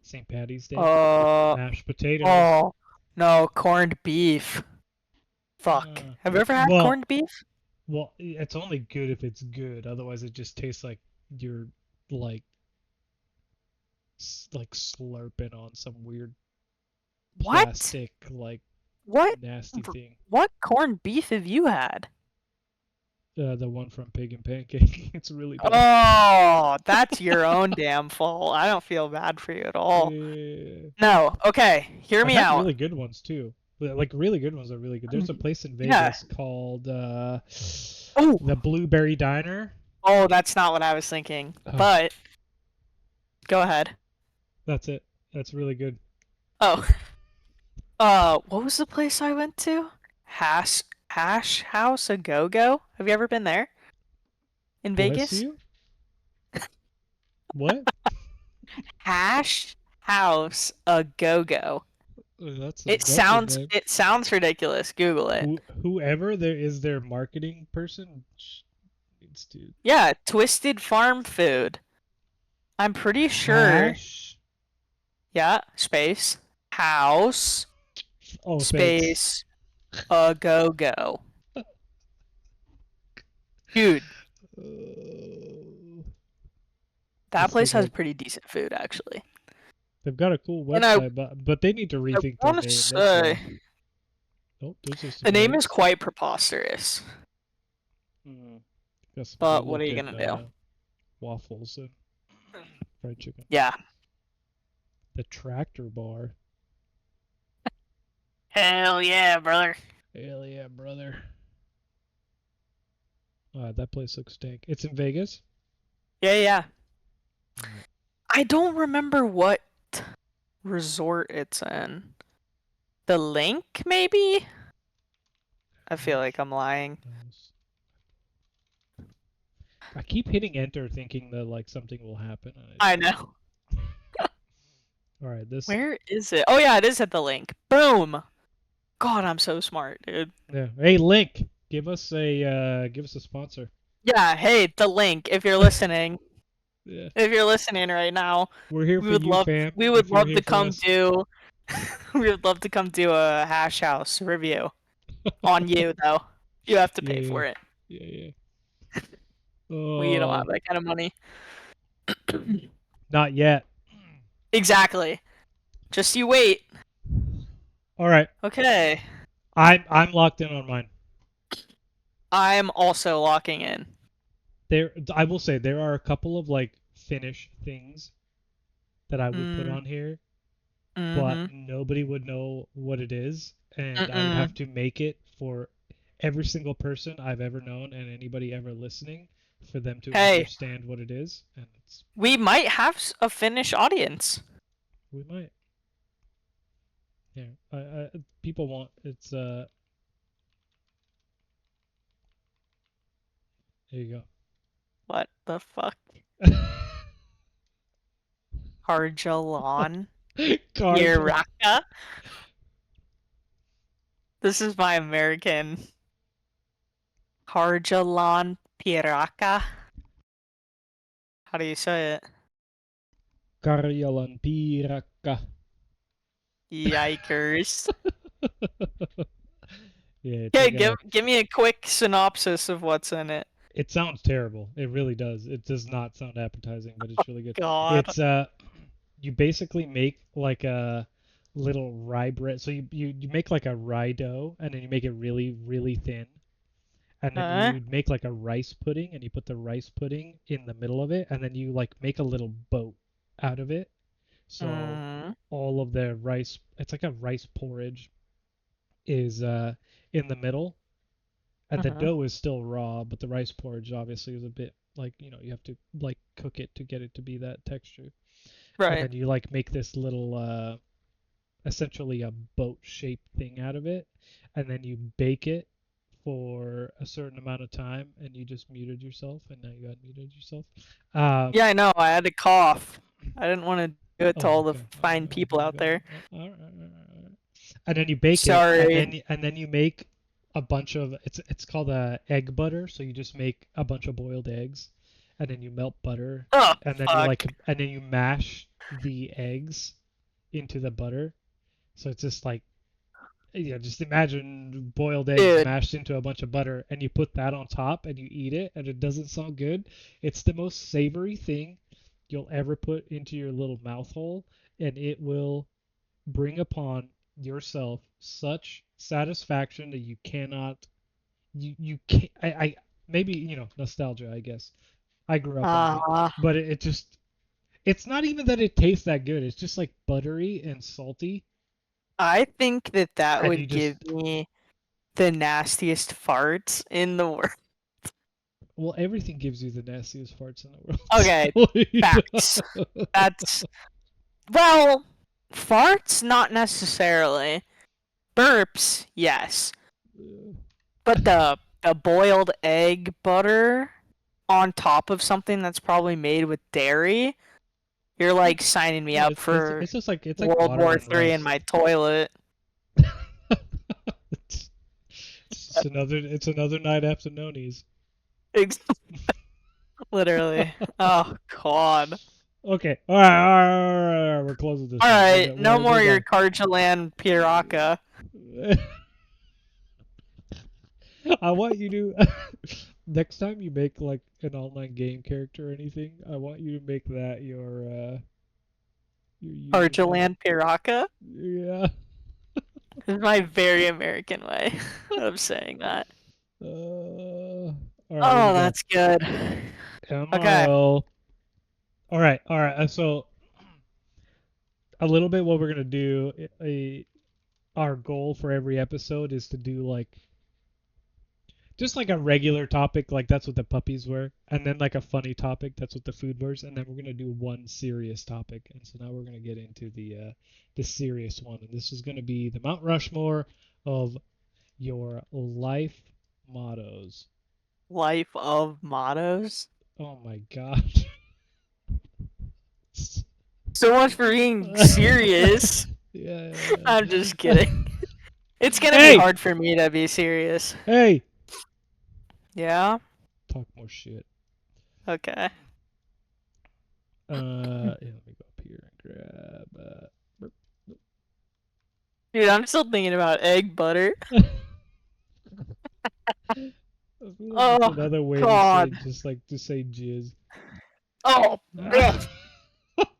St. Patty's Day? uh, Mashed potatoes. oh, no, corned beef. Fuck. Uh, Have you ever had well, corned beef? it's only good if it's good. Otherwise, it just tastes like you're like like slurping on some weird What? plastic like What? nasty thing. What corned beef have you had? The one from Pig and Pancake. It's really bad. Oh, that's your own damn fault. I don't feel bad for you at all. Yeah. No, okay, hear I've me had out. really good ones too. Like really good ones are really good. There's a place in Yeah. Vegas called Oh, the Blueberry Diner. oh, that's not what I was thinking. Oh, But go ahead. that's it. That's really good. Oh, what was the place I went to? Hash House a Go Go. Have you ever been there in Bless Vegas? you. What? Hash House a Go Go. That's a name. It sounds ridiculous. Google it. Whoever there is their marketing person needs to Yeah, Twisted Farm Food. I'm pretty sure. hash. Yeah, space house Oh, thanks. space a go go. Dude, Uh, that let's place think has of. pretty decent food actually. They've got a cool And website, but they need to I rethink their want to name. That's say oh, those are the some name is eggs. quite preposterous, Mm. Got some good but what are you looking gonna do? waffles and fried chicken. Yeah. The tractor bar. Hell yeah, brother. Hell yeah, brother. That place looks stank. It's in Vegas. Yeah, yeah. Mm, I don't remember what resort it's in. The Link, maybe? I feel like hash I'm lying. house. I keep hitting enter thinking that like something will happen and it I doesn't. know. All right, this Where is it? Oh yeah, it is at the Link. Boom. God, I'm so smart, dude. yeah. Hey Link, give us a sponsor. Yeah, hey, the Link, Yeah. if you're listening right now, We're here we for would you, love fam. we would If you're love here to for come us. do we would love to come do a hash house review on you though. You have to Yeah, pay yeah. for it. Yeah, yeah. We don't have Oh, that kind of money. not yet. Exactly. Just you wait. All right. Okay. I'm locked in on mine. I'm also locking in. I will say there are a couple of like Finnish things that I would put Mm, on here, but mm-hmm. nobody would know what it is, and I would Mm-mm. have to make it for every single person I've ever known and anybody ever listening for them to Hey, understand what it is, and we might have a Finnish audience. we might. Yeah, people want there you What the fuck? go. Harjalan Carja. Piraka? This is my American Harjalan Piraka. How do you say it? Karjalan piirakka. Yikers. Yeah, it's Okay, like give me a quick synopsis of what's in it. it sounds terrible. It really does. It does not sound appetizing, but it's really good. God. It's you basically make like a little rye bread. So you make like a rye dough and then you make it really really thin and then Uh, you make like a rice pudding, and you put the rice pudding in the middle of it, and then you like make a little boat out of it. So mm, all of the rice, it's like a rice porridge, is in the middle, and the uh-huh. dough is still raw, but the rice porridge obviously is a bit like, you have to like cook it to get it to be that texture. And Right. then you like make this little essentially a boat shaped thing out of it, and then you bake it for a certain amount of time, and you just muted yourself, and now you unmuted yourself. Um, Yeah, I know. I had to cough. I didn't want to do it to oh, all the okay. fine people out there. All right, all right. And then you bake it, and Sorry. then you make a bunch of, it's called a egg butter. So you just make a bunch of boiled eggs, and then you melt butter, Oh, and then fuck. you mash the eggs into the butter. So it's just like, yeah, just imagine boiled eggs Dude. mashed into a bunch of butter, and you put that on top, and you eat it, and it doesn't sound good. It's the most savory thing you'll ever put into your little mouth hole, and it will bring upon yourself such satisfaction that you cannot, you can't, I maybe, nostalgia, I guess. I grew up on it, Uh, but it just, it's not even that it tastes that good. It's just like buttery and salty, I think that that and you would just, give me the nastiest farts in the world. well, everything gives you the nastiest farts in the world. Okay, facts. That's well, farts not necessarily. Burps, yes. But the boiled egg butter on top of something that's probably made with dairy, you're like signing me No, up it's for it's just like, it's like World water War on Three in rice. my toilet. it's, it's another night after Nonies. Ex- Literally. Oh God. Okay, all right, we're closing this All one. right, no We're more your done. Carjalan Piraca. I want you to next time you make like an online game character or anything, I want you to make that your username. Carjalan Piraca. Yeah. This is my very American way of saying that. All right, what do Oh, you got? that's good. Okay. MRO. All right. So a little bit what we're gonna do. Our goal for every episode is to do like just like a regular topic, like that's what the puppies were, and then like a funny topic, that's what the food was, and then we're gonna do one serious topic. And so now we're gonna get into the serious one, and this is gonna be the Mount Rushmore of your life mottos. Life of mottos. Oh my god. So much for being serious. Yeah. I'm just kidding. It's gonna be Hey, hard for me to be serious. hey. Yeah? Talk more shit. Okay. Yeah, let me go up here and grab. Dude, I'm still thinking about egg butter. I feel like it's Oh, another way to say, God. just like to say jizz. Oh, God.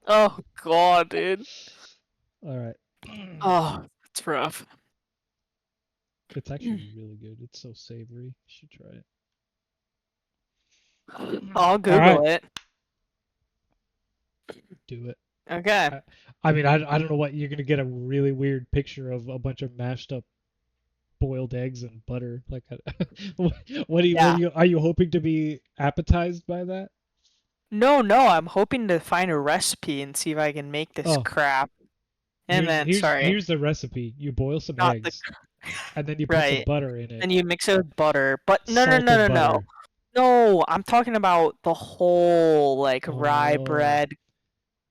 Oh, God, dude. All right. Oh, that's rough. It's actually really good. It's so savory. You should try it. I'll All right, Google it. do it. Okay. I mean, I don't know what you're gonna get, a really weird picture of a bunch of mashed up boiled eggs and butter. Like, what Yeah. are you hoping to be appetized by that? No, no, I'm hoping to find a recipe and see if I can make this Oh, crap. And then, sorry, here's the recipe. You boil some not the eggs, and then you put some right. butter in it. And you mix it with butter. But no, no, no, Salted no, no. butter. No, I'm talking about the whole like rye Oh. bread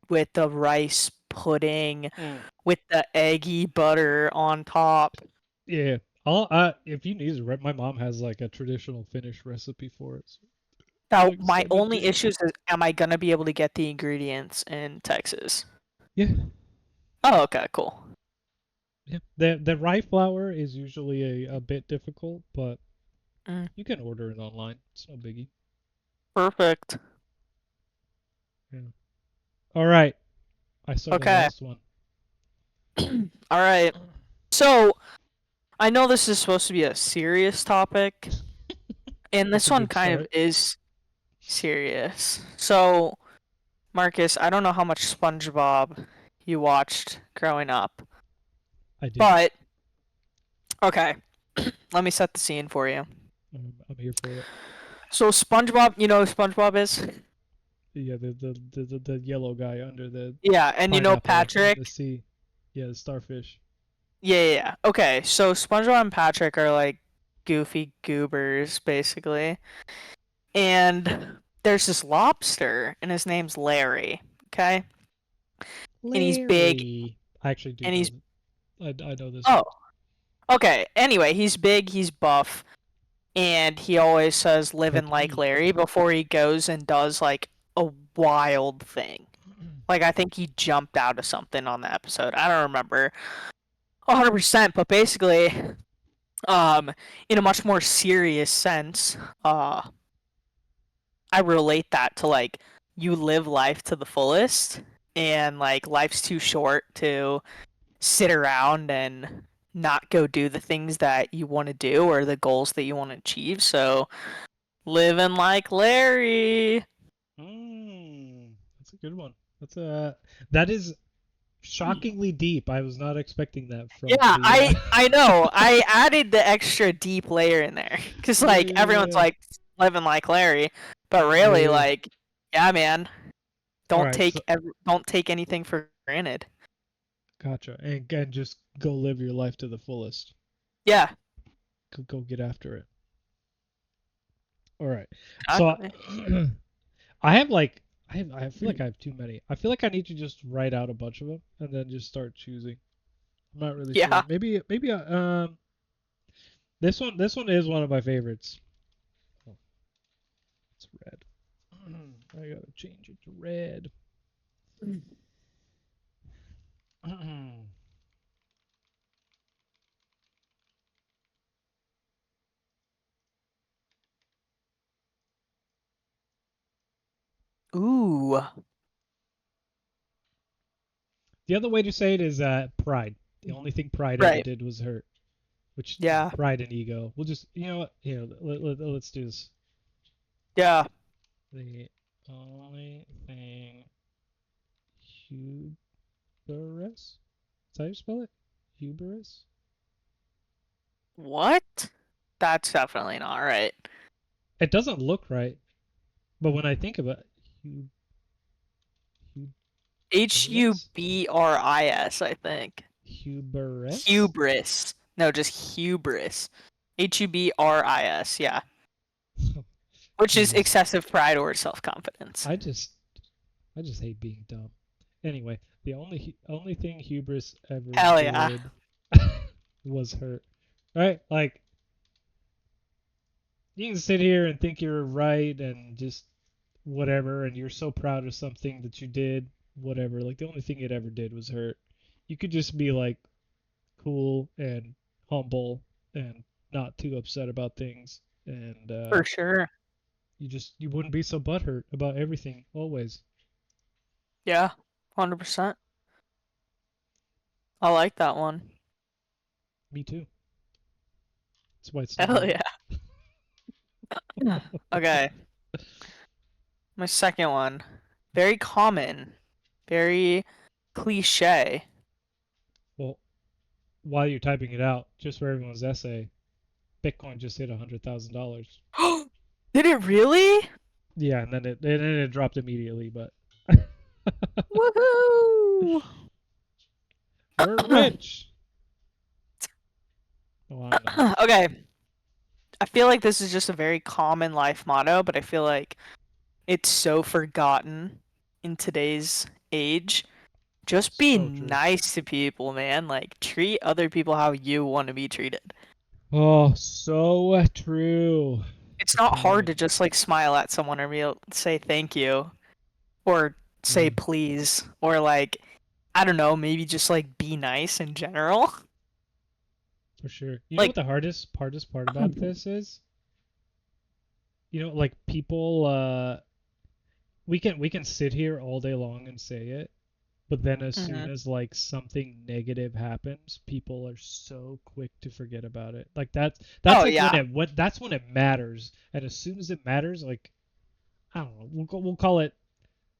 with the rice pudding Mm. with the eggy butter on top. Yeah. If you need it, my mom has like a traditional Finnish recipe for it. So Now, I can my send it to only you. issue is am I gonna be able to get the ingredients in Texas? Yeah. Oh, okay, cool. Yeah. The rye flour is usually a bit difficult, but Mm, you can order it online. It's no biggie. perfect. Yeah. All right. I start the Okay. last one. All right. So, I know this is supposed to be a serious topic, And That's this a one good kind of start. is serious. So, Marcus, I don't know how much SpongeBob you watched growing up, I did. but okay, let me set the scene for you. I'm here for it. So, SpongeBob, you know who SpongeBob is? Yeah, the yellow guy under the Yeah, and you know pineapple in the Patrick? sea. Yeah, the starfish. Yeah. Okay, so SpongeBob and Patrick are like goofy goobers, basically. And there's this lobster, and his name's Larry. Okay? And he's big, Larry. I actually do and know. he's. I know this Oh, one. okay. Anyway, he's big, he's buff, and he always says living Like like me. Larry before he goes and does like a wild thing. Like, I think he jumped out of something on the episode. I don't remember 100%, but basically, um, in a much more serious sense, I relate that to like you live life to the fullest, and like life's too short to sit around and not go do the things that you want to do or the goals that you want to achieve. So living like Larry. That's a good one. That is shockingly deep. I was not expecting that Yeah, from the. I know. I added the extra deep layer in there because Yeah, like yeah, everyone's yeah, like living like Larry, but yeah, really yeah. like yeah, man. All Don't right, so don't take anything for granted. gotcha, and just go live your life to the fullest. Yeah, Go get after it. All right, so exactly. I have like I feel like I have too many. I feel like I need to just write out a bunch of them and then just start choosing. I'm not really sure. Yeah. Maybe this one is one of my favorites. Oh, it's red. I gotta change it to red. Ooh. The other way to say it is pride. The only thing pride ever Right. did was hurt, which Yeah. pride and ego. We'll just you know what? Here, let's do this. Yeah. The only thing hubris. Is that how you spell it? Hubris. What? That's definitely not right. It doesn't look right, but when I think about it, hubris, Hubris, I think. hubris. Hubris. No, just hubris. Hubris, yeah. Which is Jesus, excessive pride or self-confidence. I just I just hate being dumb. Anyway, the only thing hubris ever Hell yeah. did was hurt. Right? Like you can sit here and think you're right and just whatever, and you're so proud of something that you did, whatever. Like the only thing it ever did was hurt. You could just be like cool and humble and not too upset about things, and For sure. you wouldn't be so butthurt about everything always. Yeah. 100%. I like that one. Me too. That's why it's number Hell one. yeah. Okay. My second one. Very common. Very cliche. Well, while you're typing it out, just for everyone's essay, Bitcoin just hit $100,000. Did it really? Yeah, and then it dropped immediately, but Woohoo! we're rich. Oh, I'm not. Okay. I feel like this is just a very common life motto, but I feel like it's so forgotten in today's age. Just be So true. nice to people, man. Like, treat other people how you want to be treated. Oh, so true. It's not hard Okay. to just like smile at someone or say thank you or say Yeah, please or like I don't know, maybe just like be nice in general. for sure. You know Like what the hardest part about this is? Like people we can sit here all day long and say it, But then as soon Mhm. as like something negative happens, people are so quick to forget about it. Like that's Oh like when yeah. that's when it matters. And as soon as it matters, like I don't know, we'll call it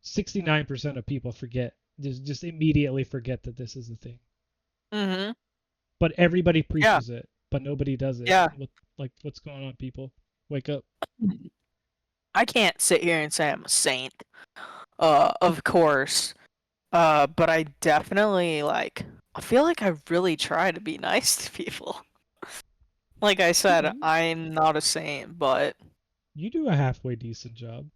69% of people forget. Just immediately forget that this is a thing. Mhm. But everybody Yeah. preaches it, but nobody does it. Yeah. What's going on, people? Wake up. I can't sit here and say I'm a saint. Of course. But I definitely like I feel like I really try to be nice to people. Like I said, You I'm not a saint, but you do a halfway decent job.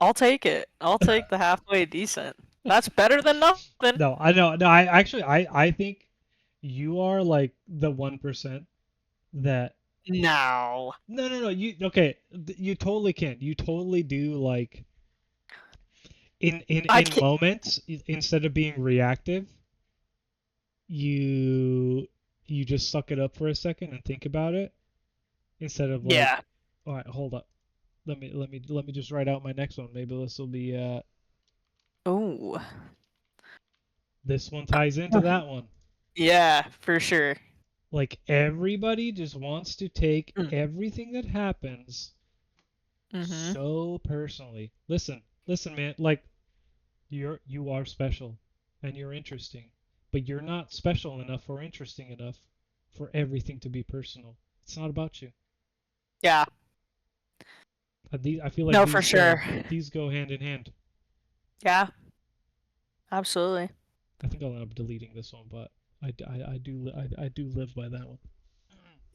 I'll take it. I'll take the halfway decent. That's better than nothing. No, I know. No, I actually I think you are like the 1% that No. no, you okay, you totally can. You totally do like I in can't. moments instead of being reactive, you you just suck it up for a second and think about it instead of like, Yeah. all right, hold up. Let me just write out my next one. Maybe this will be Ooh. this one ties into that one. Yeah, for sure. Like everybody just wants to take Mm. everything that happens Mhm. so personally. Listen, man. Like you are special, and you're interesting, but you're not special enough or interesting enough for everything to be personal. It's not about you. Yeah. I feel like No, for sure. these go hand in hand. Yeah. Absolutely. I think I'll end up deleting this one, but I do live by that one.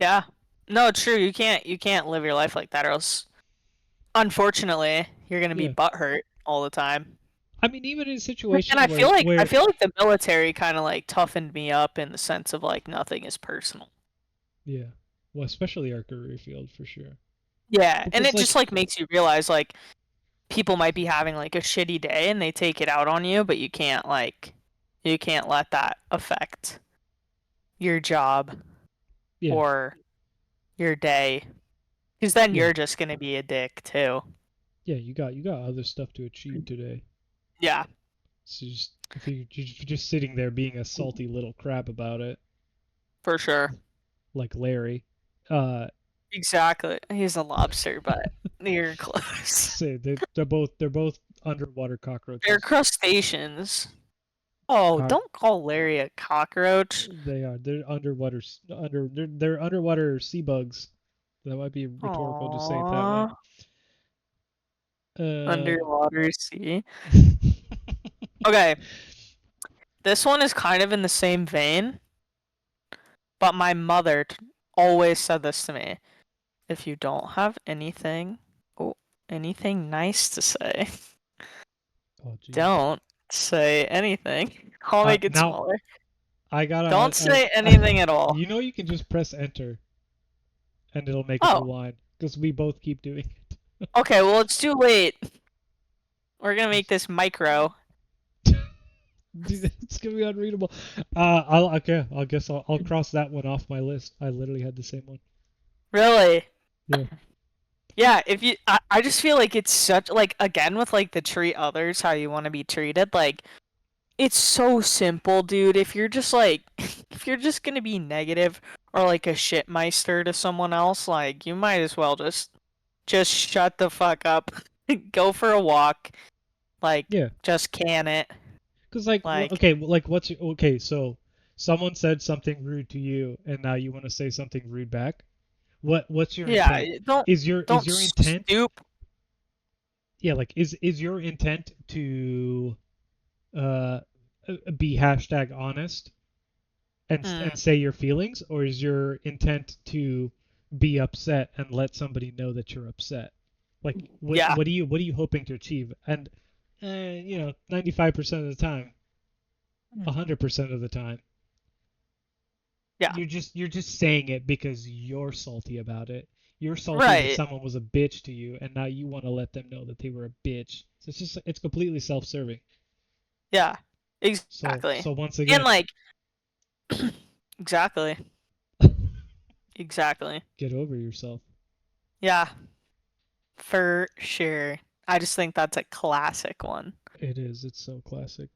Yeah. No, true. You can't live your life like that, or else, unfortunately, you're gonna be Yeah, butthurt all the time. I mean, even in And situations I feel where like I feel like the military kind of like toughened me up in the sense of like nothing is personal. yeah, well, especially our career field for sure, Yeah, and because it just like like makes you realize like people might be having like a shitty day and they take it out on you, but you can't let that affect your job yeah, or your day, because then yeah, you're just gonna be a dick too. yeah, you got other stuff to achieve today. Yeah, So just if you're just sitting there being a salty little crap about it, for sure. like Larry, uh, Exactly. He's a lobster, but you're close. say they're both underwater They're cockroaches. crustaceans. Oh, Cock don't call Larry a cockroach. they are they're underwater they're underwater sea bugs. That might be rhetorical to say it that way. Aww. Um, Underwater sea. Okay, this one is kind of in the same vein, but my mother always said this to me. If you don't have oh, anything nice to say, oh jeez. don't say anything. I'll make it Now smaller. I Don't gotta say anything at all. you know you can just press enter and it'll make a new Oh, line because we both keep doing it. okay, well, it's too late. We're gonna make this micro. Dude, it's gonna be unreadable. I guess I'll cross that one off my list. I literally had the same one. Really? Yeah, Yeah, if you I just feel like it's such like again with like the treat others how you want to be treated, like it's so simple, dude. If you're just like if you're just gonna be negative or like a shitmeister to someone else, like you might as well just shut the fuck up. Go for a walk. Like yeah. just can it. Cause like, Like okay, like okay? So someone said something rude to you, and now you want to say something rude back. What's your yeah, intent? Is don't your intent? stoop. Yeah, like is your intent to uh be hashtag honest Mm, and say your feelings, or is your intent to be upset and let somebody know that you're upset? Like yeah. what are you hoping to achieve? And 95% of the time, Mm, 100% of the time, yeah. you're just saying it because you're salty about it. You're salty that Right. someone was a bitch to you, and now you want to let them know that they were a bitch. So it's completely self-serving. Yeah. So Exactly. once And again, like exactly. Exactly. get over yourself. Yeah, for sure. I just think that's a classic one. It is. It's so classic.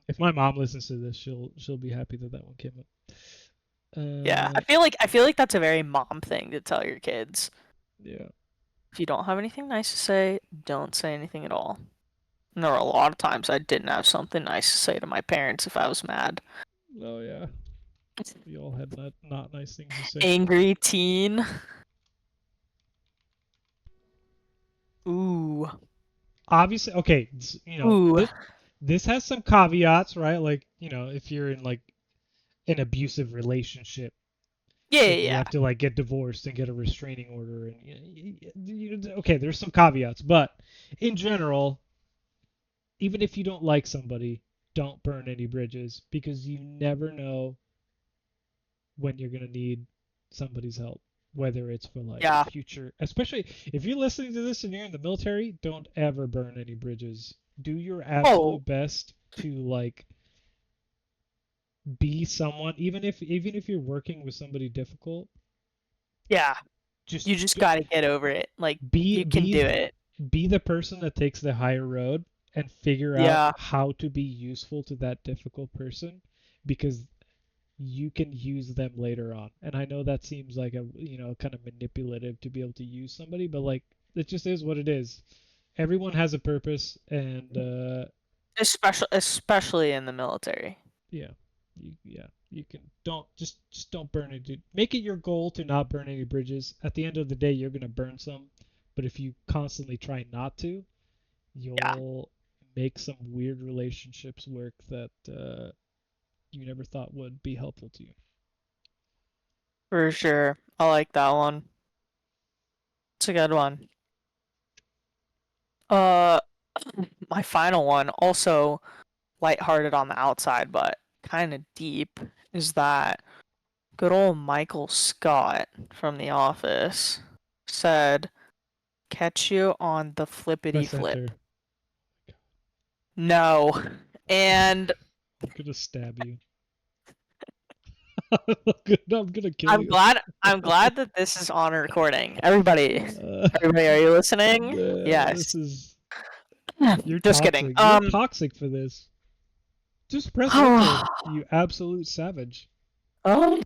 If my mom listens to this, she'll be happy that that one came up. Yeah, Uh, I feel like that's a very mom thing to tell your kids. yeah. If you don't have anything nice to say, don't say anything at all. And there were a lot of times I didn't have something nice to say to my parents if I was mad. Oh yeah. We all had not nice things to say. Angry teen. Ooh. Obviously, okay. Ooh. This has some caveats, right? Like, if you're in like an abusive relationship, Yeah, yeah, and you yeah. have to like get divorced and get a restraining order, and okay, there's some caveats, but in general, even if you don't like somebody, don't burn any bridges because you never know when you're going to need somebody's help, whether it's for like Yeah. future, especially if you're listening to this and you're in the military, don't ever burn any bridges. Do your Oh, absolute best to like be someone, even if you're working with somebody difficult, yeah. just You just gotta get over it. Like, be you can be do it. be the person that takes the higher road and figure out Yeah, how to be useful to that difficult person because you can use them later on. And I know that seems like a kind of manipulative to be able to use somebody, but like it just is what it is. Everyone has a purpose, and especially in the military. yeah, you can don't burn it. Make it your goal to not burn any bridges. At the end of the day, you're gonna burn some, but if you constantly try not to, Yeah, you'll make some weird relationships work that you never thought would be helpful to you. for sure. I like that one. It's a good one. Uh, my final one, also lighthearted on the outside, but kind of deep, is that good old Michael Scott from The Office said, "Catch you on the flippity Press flip." enter. No. And I'm gonna stab you. I'm gonna kill I'm you. glad I'm glad that this is on recording. Everybody, Uh, everybody, are you listening? this Yes. is you're Just kidding. toxic. You're toxic for this. Just press enter, Oh, you absolute savage. Uh,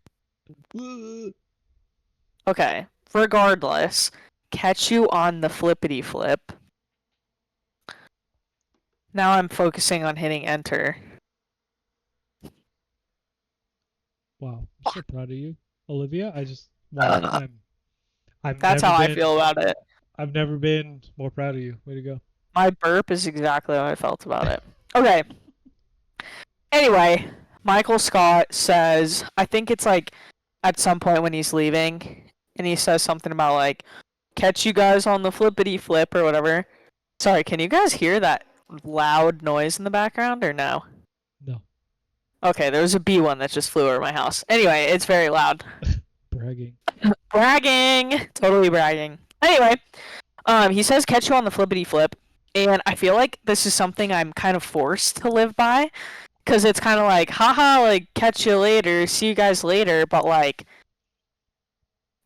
okay. Regardless, catch you on the flippity flip. Now I'm focusing on hitting enter. wow, I'm so proud of you, Olivia. Wow. Ugh, I've that's never how I been feel about it. I've never been more proud of you. Way to go. My burp is exactly how I felt about it. Okay. Anyway, Michael Scott says, I think it's like at some point when he's leaving, and he says something about like, catch you guys on the flippity flip or whatever. Sorry, can you guys hear that loud noise in the background or no? No. Okay, there was a bee one that just flew over my house. Anyway, it's very loud. Bragging. Bragging! Totally bragging. Anyway, he says catch you on the flippity flip, and I feel like this is something I'm kind of forced to live by, because it's kind of like, haha, like, catch you later, see you guys later, but like,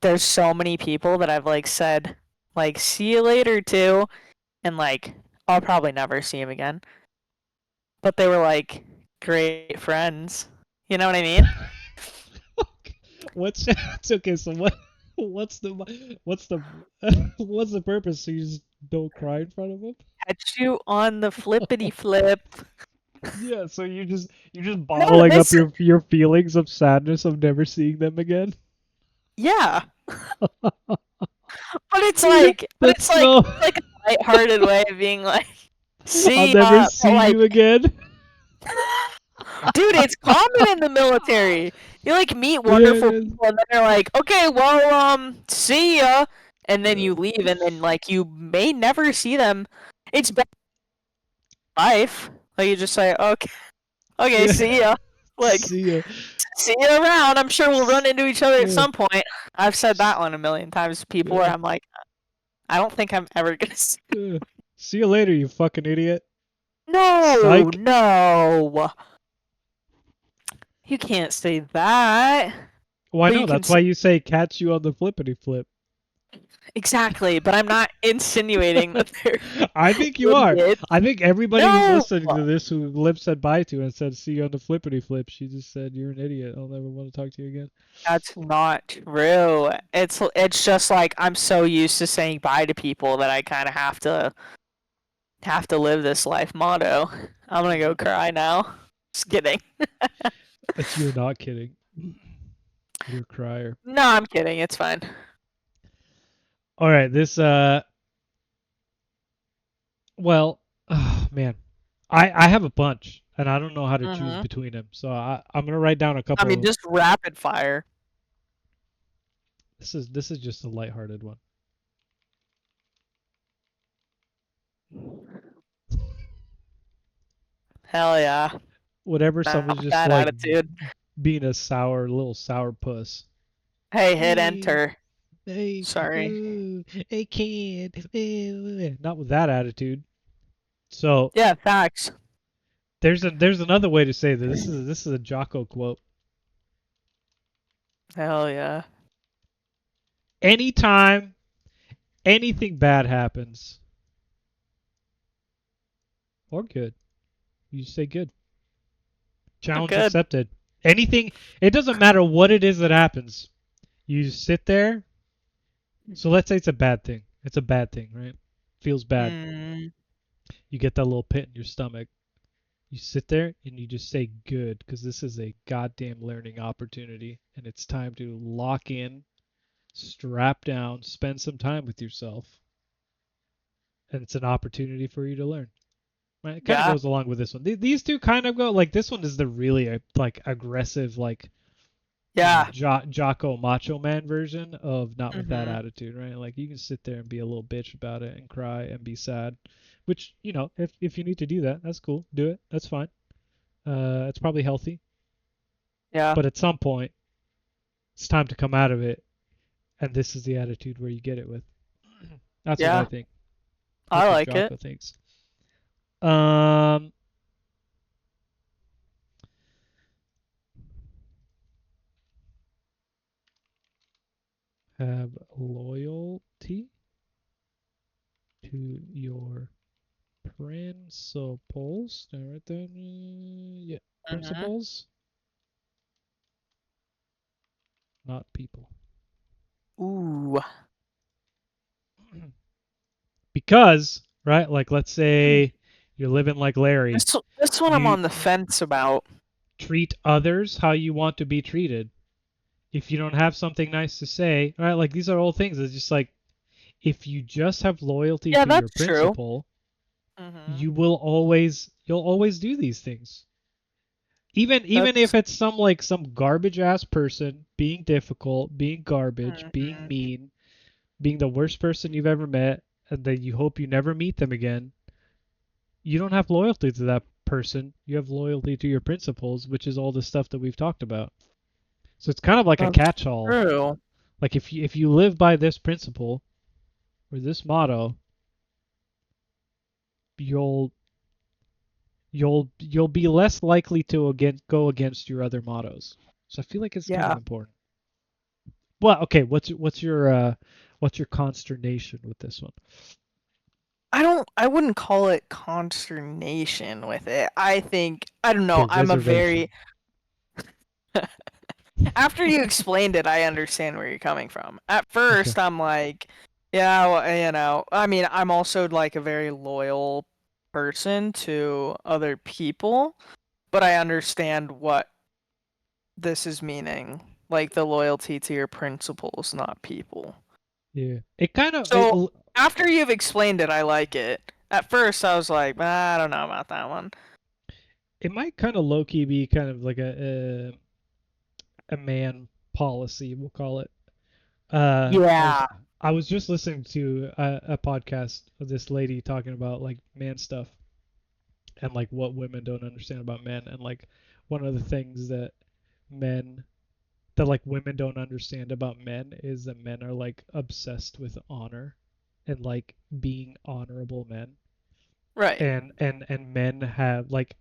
there's so many people that I've like said, like, see you later to, and like, I'll probably never see him again. But they were like great friends. You know what I mean? What's it's okay? So what's the what's the purpose? So you just don't cry in front of them? Catch you on the flippity flip. Yeah. So you're just No, bottling up this, your feelings of sadness of never seeing them again. yeah. But That's so. it's like a lighthearted way of being like, I'll see never ya. But see like, you again. dude, it's common in the military. You like meet Yeah, it wonderful is. people, and then they're like, okay, well, see ya, and then Uh, you leave, and then like you may never see them. It's bad life. Like you just say, okay, okay, yeah. see ya. Like, See ya. see you around. I'm sure we'll run into each other at Uh, some point. I've said that one a million times to people where yeah. I'm like, I don't think I'm ever gonna see. Uh, see you later, you fucking idiot. No, Psych. no. You can't say that. Why But no? you can That's say, why you say catch you on the flippity flip. Exactly, but I'm not insinuating that they're I think you are. idiots. I think everybody who's No, listening to this who Lip said bye to and said see you on the flippity flip, she just said you're an idiot. I'll never want to talk to you again. that's not true. It's just like I'm so used to saying bye to people that I kind of have to live this life motto. I'm gonna go Mhm. cry now. Just kidding. You're not kidding. You're a crier. No, I'm kidding. It's fine. All right, this well, oh, man. I have a bunch and I don't know how to choose Hmm. between them. So I'm going to write down a I mean, couple. just rapid fire. This is just a lighthearted one. Hell yeah. Whatever someone's Not just that like attitude. being a little sour puss. Hey, hit Hey, enter. hey, Sorry. ooh, hey kid. Not with that attitude. So, Yeah, facts. there's another way to say that. This is a Jocko quote. Hell yeah. Anytime anything bad happens or good, you say good. Oh, Challenge good. accepted. Anything, it doesn't matter what it is that happens. You just sit there. So let's say it's a bad thing. It's a bad thing, right? Feels bad. Mm, You get that little pit in your stomach. You sit there and you just say good because this is a goddamn learning opportunity and it's time to lock in, strap down, spend some time with yourself. And it's an opportunity for you to learn. Right? It kind of yeah. goes along with this one. These two kind of go like this one is the really like aggressive like Yeah. Jocko Macho Man version of not with that Hmm. attitude, right? Like you can sit there and be a little bitch about it and cry and be sad, which if you need to do that, that's cool. Do it. That's fine. It's probably healthy, Yeah. but at some point, it's time to come out of it, and this is the attitude where you get it with. That's what I Yeah. think. I That's what like it. Jocko thinks. Um, have loyalty to your principles. Did I write that? Yeah, Hmm. principles, not people. Ooh. Because, right, like let's say you're living like Larry. This one I'm You on the fence about. treat others how you want to be treated. If you don't have something nice to say, right, like these are all things. It's just like if you just have loyalty Yeah, to your that's true. principle, Hmm. you'll always do these things. Even if That's. it's some garbage ass person being difficult, being garbage, being Hmm. mean, being the worst person you've ever met, and that you hope you never meet them again, you don't have loyalty to that person. You have loyalty to your principles, which is all the stuff that we've talked about. So it's kind of like a That's catch-all. true. Like if you live by this principle or this motto, you'll you'll be less likely to go against your other mottos. So I feel like it's kind of Yeah. important. Well, okay, what's your consternation with this one? I wouldn't call it consternation with it. I think I don't know. Okay, I'm a reservation. very after you explained it, I understand where you're coming from. At Okay. first, I'm like, yeah, well, I mean, I'm also like a very loyal person to other people, but I understand what this is meaning, like the loyalty to your principles, not people. Yeah. It kind of So after you've explained it, I like it. At first, I was like, I don't know about that one. it might kind of low key be kind of like a man policy, we'll call it. I was Yeah. I was just listening to a podcast of this lady talking about like man stuff and like what women don't understand about men and like one of the things men that like women don't understand about men is that men are like obsessed with honor and like being honorable men Right. and men have like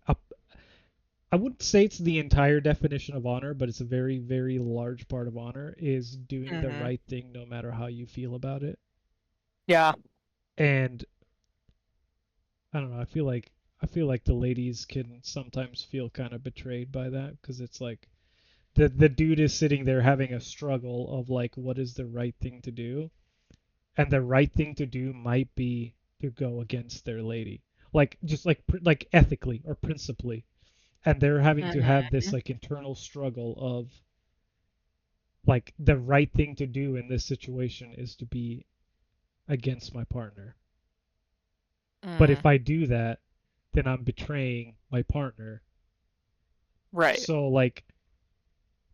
I wouldn't say it's the entire definition of honor, but it's a very, very large part of honor is doing the Mhm. right thing no matter how you feel about it. Yeah. And I don't know, I feel like the ladies can sometimes feel kind of betrayed by that because it's like the dude is sitting there having a struggle of like what is the right thing to do, and the right thing to do might be to go against their lady, like just like ethically or principally, and they're having to have Hmm. this like internal struggle of like the right thing to do in this situation is to be against my partner. But Mm. if I do that, then I'm betraying my partner. Right. So like,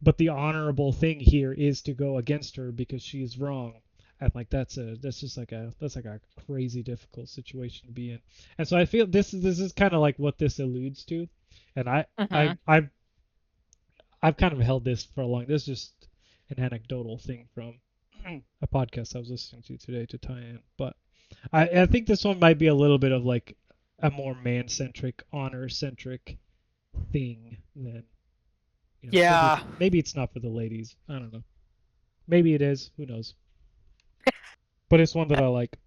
but the honorable thing here is to go against her because she's wrong. And like that's like a crazy difficult situation to be in. And so I feel this is kind of like what this alludes to. And I Hmm. I've kind of held this for a long. This is just an anecdotal thing from a podcast I was listening to today to tie in. But I think this one might be a little bit of like a more man-centric, honor-centric thing than maybe Yeah. maybe it's not for the ladies. I don't know. Maybe it is. Who knows? But it's one that I like.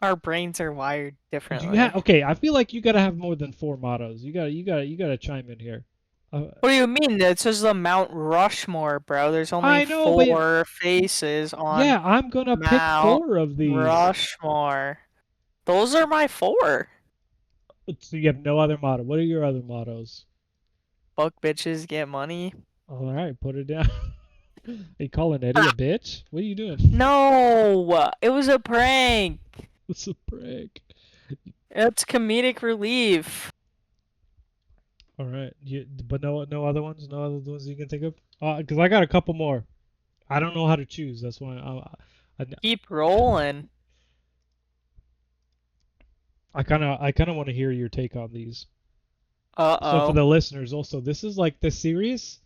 Our brains are wired Do you have? differently. Okay, I feel like you gotta have more than four mottos. You gotta chime in here. Uh, What do you mean? This is the Mount Rushmore, bro. There's only I know, but four faces on yeah, I'm gonna pick Mount four of these. Rushmore. Those are my four. So you have no other motto. What are your other mottos? Fuck bitches, get money. All right, put it down. Are you calling Eddie Ah, a bitch? What are you doing? no, it was a prank. It's a prank. It's comedic relief. All right, but no other ones, no other ones you can think of. Because I got a couple more. I don't know how to choose. That's why Keep rolling. I kind of want to hear your take on these. So for Uh-oh. the listeners, also, this is like the serious.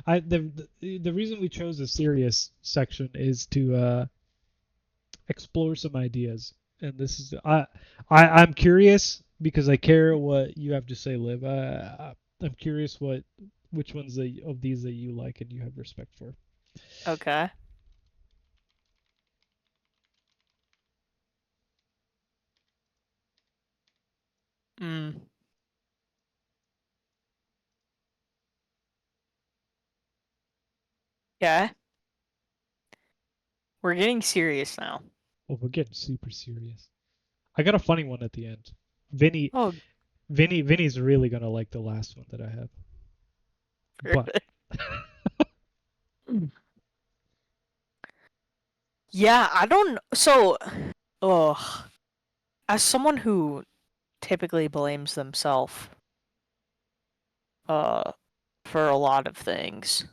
The reason we chose the serious section is to explore some ideas, and this is I'm curious because I care what you have to say, Liv. I'm curious which ones of these that you like and you have respect for. Okay. Mm. Yeah. We're getting serious now. Oh, we're getting super serious. I got a funny one at the end. Vinny, Oh, Vinny's really gonna like the last one that I have, but perfect. Yeah, I don't. So, ugh. As someone who typically blames themselves, uh, for a lot of things.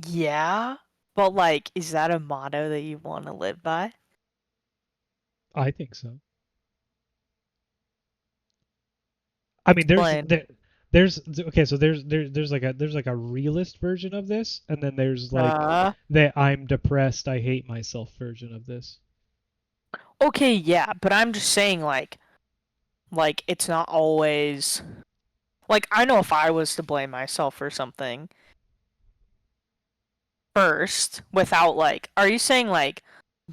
Yeah, but like, is that a motto that you want to live by? I think so. I mean, Explain. there's okay, so there's like a realist version of this, and then there's like Uh, the I'm depressed, I hate myself version of this. okay, yeah, but I'm just saying, like it's not always like I know if I was to blame myself for something first, without like, are you saying like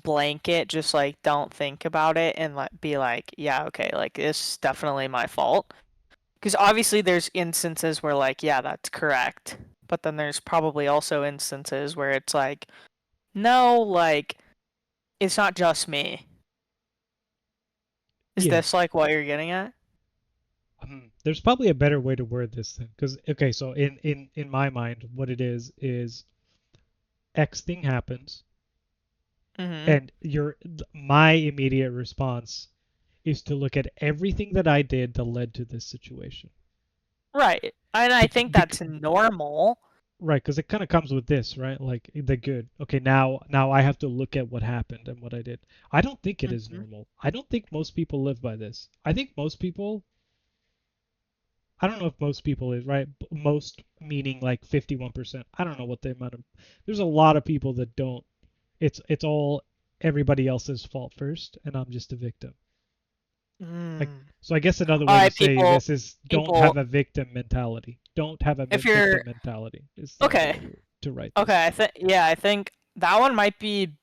blanket, just like don't think about it and like be like, yeah, okay, like it's definitely my fault? Because obviously there's instances where like, yeah, that's correct, but then there's probably also instances where it's like, no, like it's not just me. Is Yeah. this like what you're getting at? There's probably a better way to word this thing, because okay, so in my mind, what it is X thing happens, Mm-hmm. and my immediate response is to look at everything that I did that led to this situation. Right. And I think Bec- that's normal. Right, because it kind of comes with this, right? Like the good. Okay, now I have to look at what happened and what I did. I don't think it is Mm-hmm. normal. I don't think most people live by this. I think most people. I don't know if most people is right. Most meaning like 51%. I don't know what the amount of. There's a lot of people that don't. It's all everybody else's fault first, and I'm just a victim. Like Mm. so, I guess another All way to right, say people, this is don't have people. a victim mentality. Don't have a If you're victim mentality is the okay, way to write this. okay, I think yeah, I think that one might be.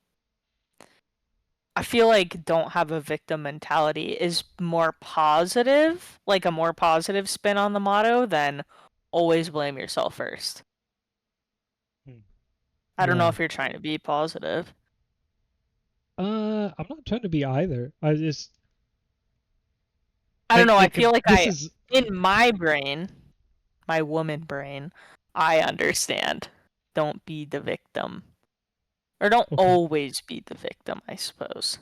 I feel like don't have a victim mentality is more positive, like a more positive spin on the motto than always blame yourself first. Hmm. I don't know Yeah. if you're trying to be positive. I'm not trying to be either. I just I don't know. I like feel like this is in my brain, my woman brain, I understand. Don't be the victim. Or don't okay. always be the victim, I suppose.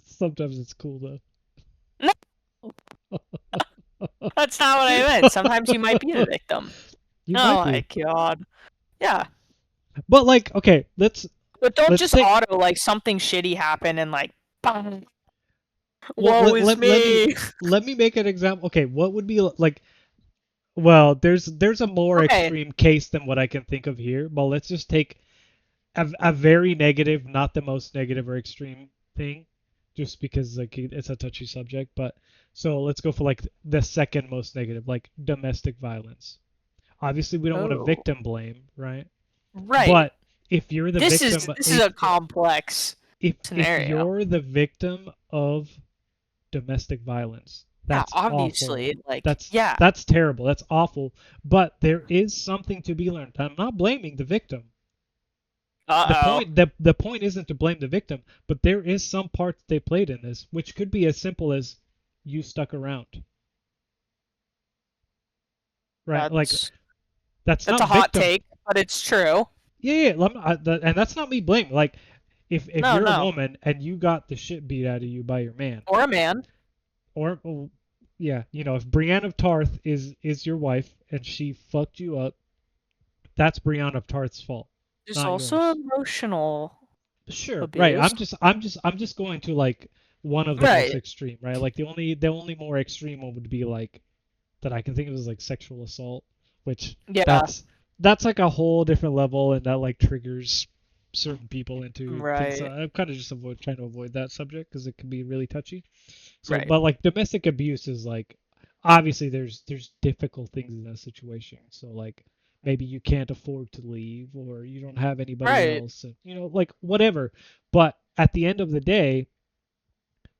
Sometimes it's cool No, though. that's not what I meant. Sometimes you might be the victim. You might Oh be. my god. Yeah. But like, okay, But don't let's just take auto like something shitty happen and like, "Bang, well woe is me." let me make an example. Okay, what would be like well, there's a more Okay. extreme case than what I can think of here, but let's just take a very negative, not the most negative or extreme thing, just because like it's a touchy subject. But so let's go for like the second most negative, like domestic violence. Obviously, we don't want to Oh. victim blame, right? Right. But if you're the This is victim, this is a complex if scenario. you're the victim of domestic violence, Yeah, that's awful. obviously. Like, yeah. That's terrible. That's awful. But there is something to be learned. I'm not blaming the victim. Uh-oh. The point isn't to blame the victim, but there is some part they played in this, which could be as simple as you stuck around, right? Like That's that's that's not a hot victim. take, but it's true. Yeah, and that's not me blaming. Like if No, you're a no. woman and you got the shit beat out of you by your man, Or a man. or well, yeah, if Brienne of Tarth is your wife and she fucked you up, that's Brienne of Tarth's fault, There's not also yours. emotional Sure, right. abuse. I'm just going to like one of the most Right. extreme, right? Like the only more extreme one would be like that I can think of is like sexual assault, which Yeah. that's like a whole different level and that like triggers certain people into things. So Right. I'm kind of just trying to avoid that subject because it can be really touchy. So, Right. but like domestic abuse is like obviously there's difficult things in that situation. So like maybe you can't afford to leave or you don't have anybody Right. else, and, like whatever. But at the end of the day,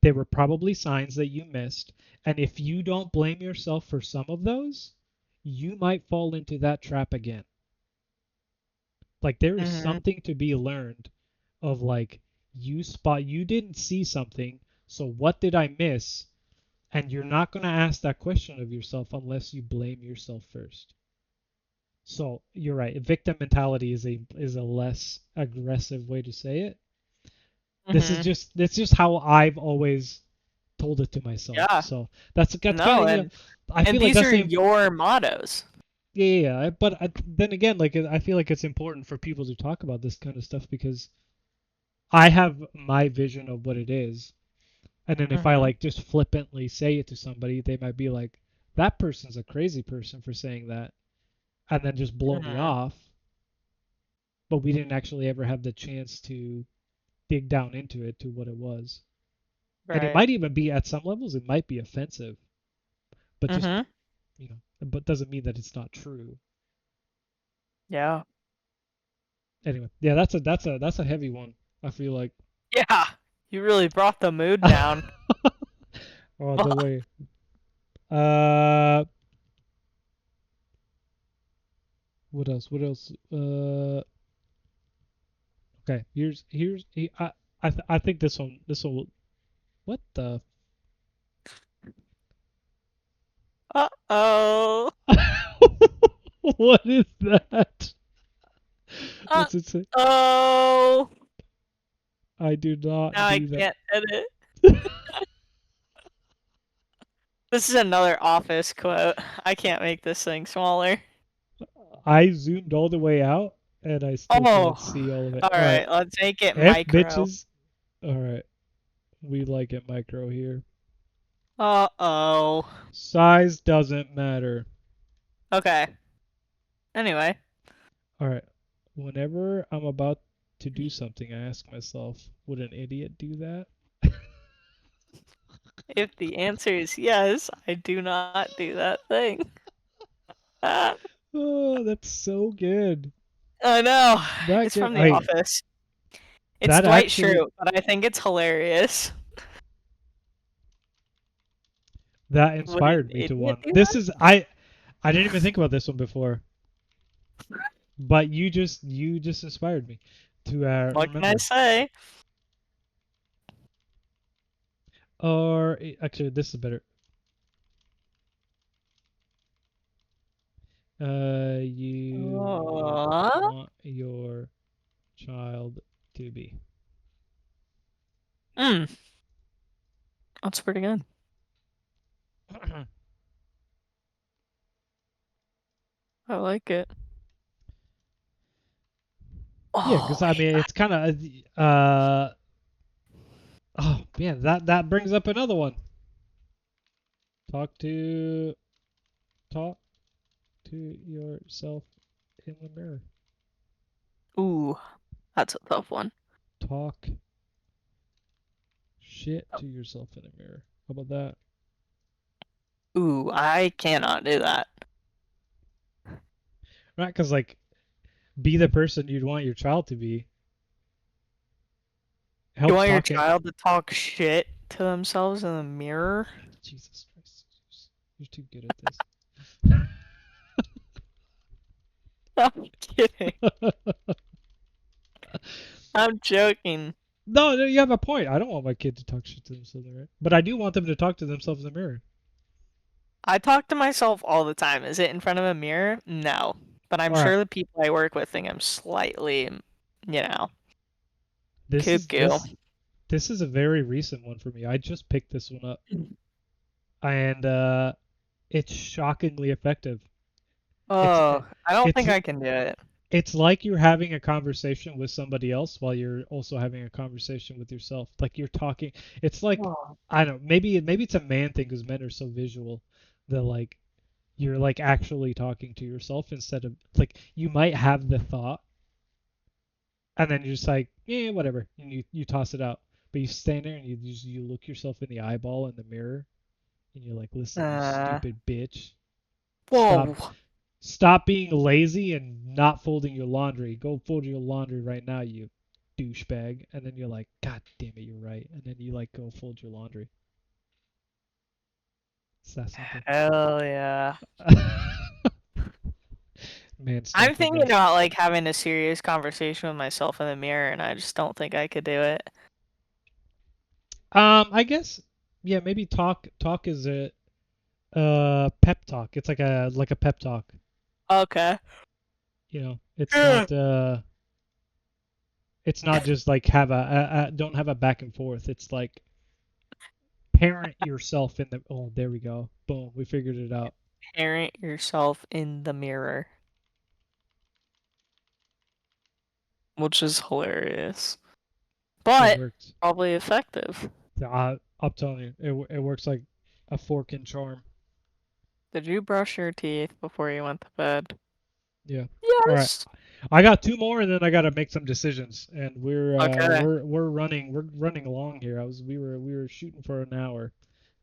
there were probably signs that you missed, and if you don't blame yourself for some of those, you might fall into that trap again. Like there is Mhm. something to be learned of like you didn't see something, so what did I miss? And you're not going to ask that question of yourself unless you blame yourself first. So you're right. Victim mentality is a less aggressive way to say it. Mhm. That's just how I've always told it to myself. Yeah. So that's kind No, of I and feel like these that's are the your mottos. yeah. But then again, like I feel like it's important for people to talk about this kind of stuff because I have my vision of what it is. And then if I Mhm. like just flippantly say it to somebody, they might be like, that person's a crazy person for saying that, and then just blow me Mhm. off. But we didn't actually ever have the chance to dig down into it to what it was. And it Right. might even be at some levels, it might be offensive, but just, Mhm. but doesn't mean that it's not true. Yeah. Anyway, yeah, that's a heavy one. I feel like. Yeah. You really brought the mood down. Oh, the way. Uh, what else? What else? Okay. I think this one. What the? Uh-oh. What is that? What's it say? Uh-oh. I do not Now I do that. can't edit. This is another office quote. I can't make this thing smaller. I zoomed all the way out and I still can't Oh. see all of it. All All right. right, let's make it F micro. bitches. All right. We like it micro here. Uh-oh. Size doesn't matter. Okay. Anyway, All right. Whenever I'm about to do something, I ask myself, would an idiot do that? if the answer is yes, I do not do that thing. Ah, Oh, that's so good. I know. That It's get from The I Office. It's that Dwight actually Schrute, but I think it's hilarious. that Would an inspired me to idiot one. do This that? is I didn't even think about this one before, but you just inspired me to What can I remember. say? Or actually, this is better. You Aw. want your child to be. Hmm, that's pretty good. I like it. Yeah, because Oh, I mean, it's kind of oh man, that brings up another one. Talk to talk to yourself in the mirror. ooh, that's a tough one. Talk shit to yourself in the mirror. How about that? Ooh, I cannot do that. Right? Because like, be the person you'd want your child to be. You Helps want your talking. child to talk shit to themselves in the mirror? Jesus Christ, you're too good at this. I'm kidding. I'm joking. No, no, you have a point. I don't want my kid to talk shit to themselves in the mirror, but I do want them to talk to themselves in the mirror. I talk to myself all the time. Is it in front of a mirror? No. But I'm All right, sure the people I work with think I'm slightly, you know, this is cuckoo. this is a very recent one for me. I just picked this one up, and it's shockingly effective. It's Oh, I don't it's think I can do it. it's like you're having a conversation with somebody else while you're also having a conversation with yourself. Like you're talking. It's like Oh. I don't know. Maybe it's a man thing because men are so visual that like you're like actually talking to yourself instead of like you might have the thought and then you're just like yeah whatever and you toss it out. But you stand there and you look yourself in the eyeball in the mirror and you're like listen you Uh, stupid bitch stop whoa. Stop being lazy and not folding your laundry. Go fold your laundry right now, you douchebag. And then you're like, God damn it, you're right. And then you like go fold your laundry. It's that simple. Hell yeah. Man stuff, I'm I thinking guess. about like having a serious conversation with myself in the mirror, and I just don't think I could do it. I guess yeah, maybe talk is a pep talk. It's like a pep talk. Okay. You know, Yeah. it's not just like have don't have a back and forth. It's like parent yourself in the oh there we go. Boom, we figured it out. Parent yourself in the mirror, which is hilarious, It but works. probably effective. I'm telling you, it works like a fork in charm. Did you brush your teeth before you went to bed? Yeah. All right. Yes. I got two more, and then I got to make some decisions. And Okay. we're running along here. We were shooting for an hour,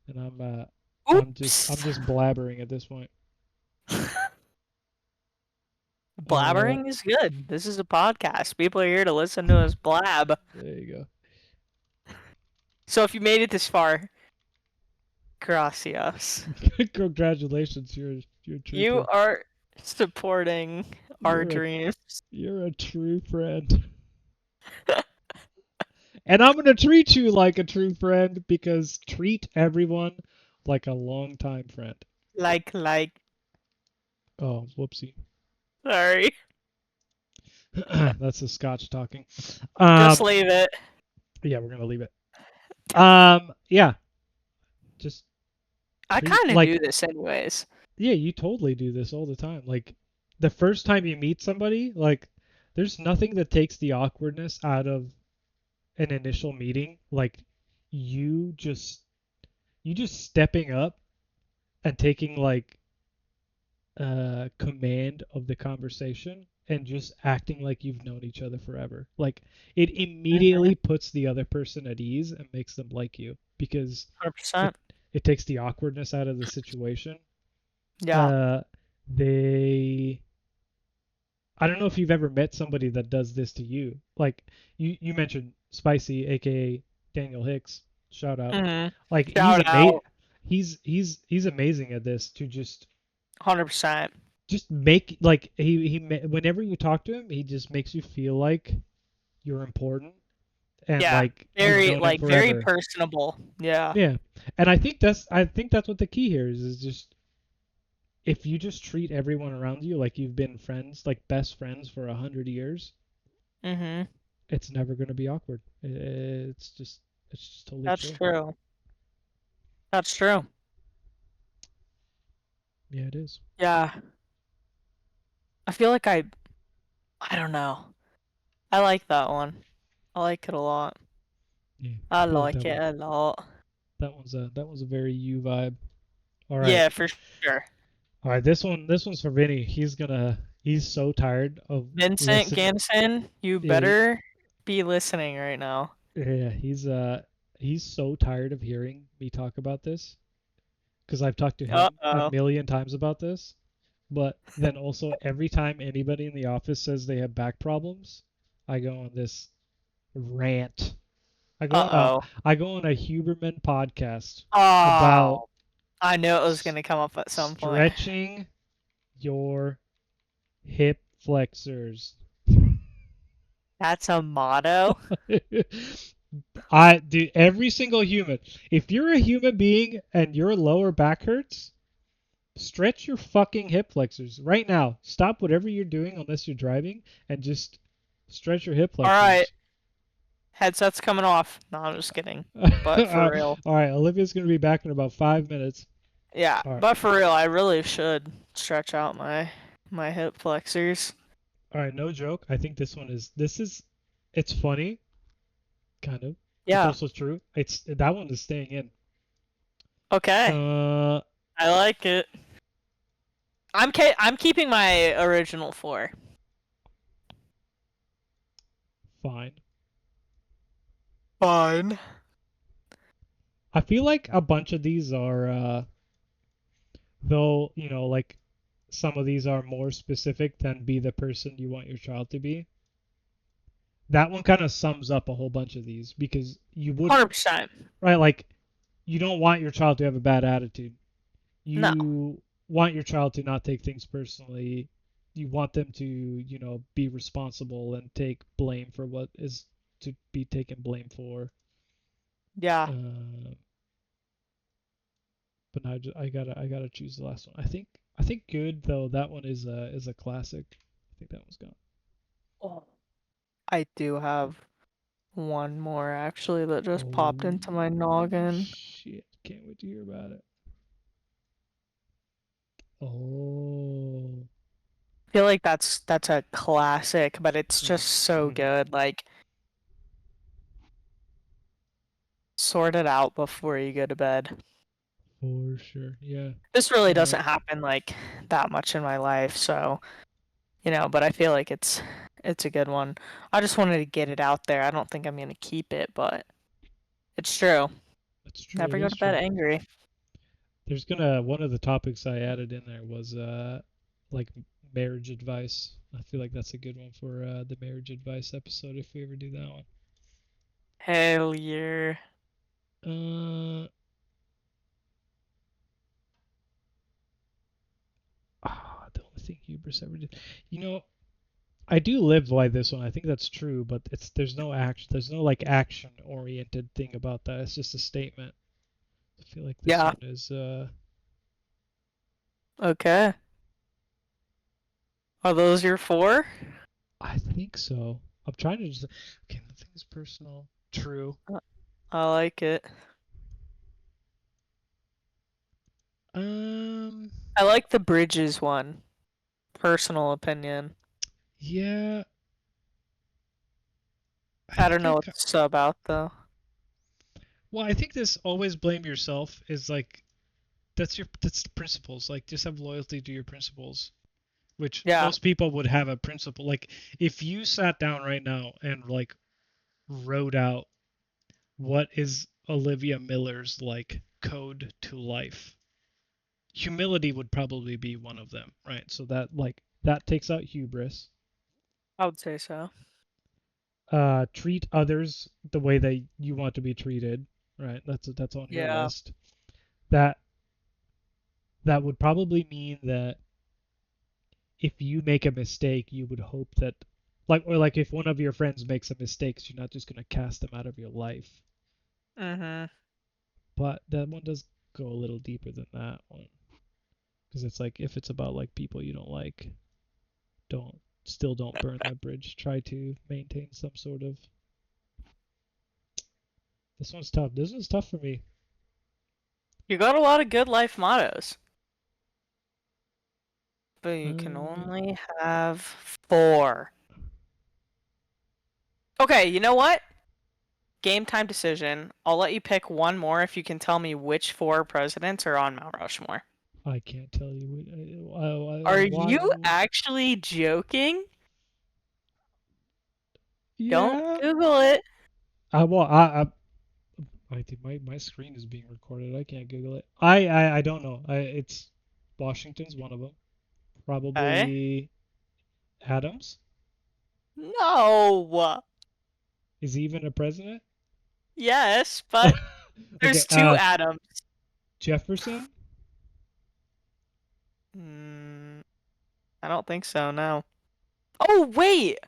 and I'm Oops. just blabbering at this point. Uh, Blabbering is good. This is a podcast. People are here to listen to us blab. there you So if you made it this far, gracias. go. Congratulations, you're a You trooper. are supporting our You're a dreams. you're a true friend. And I'm gonna treat you like a true friend because treat everyone like a longtime friend. Like, Oh, whoopsie. sorry. That's the Scotch talking. Just Um, leave it. yeah, we're gonna leave it. Yeah, just I treat kind of do like this anyways. yeah, you totally do this all the time. Like the first time you meet somebody, like there's nothing that takes the awkwardness out of an initial meeting. Like you just you just stepping up and taking like command of the conversation and just acting like you've known each other forever. Like it Mhm. immediately puts the other person at ease and makes them like you because it 100%. it takes the awkwardness out of the situation. Yeah. Uh, they I don't know if you've ever met somebody that does this to you. Like you mentioned Spicy, aka Daniel Hicks. Shout out. Hmm. Like he's Shout amazing. out, He's amazing at this to 100%. just make like whenever you talk to him, he just makes you feel like you're important and Yeah, like you've very known him like very forever. personable. Yeah. Yeah. And I think that's what the key here is just if you just treat everyone around you like you've been friends, like best friends for 100 years, Mhm. it's never going to be awkward. It's just totally That's chill. true. That's true. Yeah, it is. Yeah. I feel like I don't know. I like that one. I like it a lot. Yeah, I I feel like like it a lot. that was a very you vibe. All right. Yeah, for sure. All right, this one's for Vinny. He's so tired of Vincent listen. Ganson, you Yeah, better be listening right now. yeah, he's so tired of hearing me talk about this because I've talked to him a Uh-oh. million times about this. But then also every time anybody in the office says they have back problems, I go on this rant. I go on a Uh-oh. I go on a Huberman podcast about Oh, I knew it was s- gonna come up at some point. stretching your hip flexors. That's a motto? I do every single human. If you're a human being and your lower back hurts, stretch your fucking hip flexors right now. Stop whatever you're doing unless you're driving and just stretch your hip All right, flexors. headset's coming off. No, I'm just kidding. But for All real. right, Olivia's going to be back in about 5 minutes. Yeah, All right. but for real, I really should stretch out my hip flexors. All right, no joke. I think it's funny, kind of. It's Yeah. also true. It's that one is staying in. Okay. Uh, I like it. I'm keeping my original four. fine. Fine. I feel like a bunch of these are though, like some of these are more specific than be the person you want your child to be. That one kind of sums up a whole bunch of these because you wouldn't, 100%. right? Like, you don't want your child to have a bad attitude. No. You want your child to not take things personally. You want them to, be responsible and take blame for what is to be taken blame for. Yeah. Uh, but now I gotta choose the last one. I think good though. That one is a classic. I think that one's gone. Oh. I do have one more actually that just popped Oh into my noggin. shit! Can't wait to hear about it. Oh. I feel like that's a classic, but it's just so Mhm. good. Like sort it out before you go to bed. For sure. Yeah. This really Uh, doesn't happen like that much in my life, so but I feel like it's a good one. I just wanted to get it out there. I don't think I'm gonna keep it, but it's true. that's true. It Never go is to bed true. angry. There's gonna one of the topics I added in there was like marriage advice. I feel like that's a good one for the marriage advice episode if we ever do that Hell yeah. one. The only thing hubris ever did. You know, I do live by this one. I think that's true, but there's no action. There's no like action oriented thing about that. It's just a statement. I feel like this Yeah. one is Okay. Are those your four? I think so. I'm trying to just okay, nothing is personal. True. I like it. Um I like the bridges one. Personal opinion. yeah, I I don't think know what it's about though. well, I think this always blame yourself is like that's the principles. Like just have loyalty to your principles, which Yeah. most people would have a principle. Like if you sat down right now and like wrote out what is Olivia Miller's like code to life, humility would probably be one of them, right? So that takes out hubris. I would say so. Treat others the way that you want to be treated. Right. That's on your Yeah. list. That that would probably mean that if you make a mistake, you would hope that, like if one of your friends makes a mistake, you're not just gonna cast them out of your life. Mm-hmm. But that one does go a little deeper than that one, because it's like if it's about like people you don't like, don't burn that bridge. Try to maintain some sort of. This one's tough. This one's tough for me. You got a lot of good life mottos, but you can Uh, only have 4. Okay, you know what? Game time decision. I'll let you pick one more if you can tell me which 4 presidents are on Mount Rushmore. I can't tell you. Are Why? you actually joking? Don't Yeah. Google it. Well, I think my screen is being recorded. I can't Google it. I don't know. It's Washington's one of them. Okay. Probably Adams. No. Is he even a president? Yes, but Okay. there's 2 Adams. Jefferson. Mm, I don't think so, no. Oh, wait!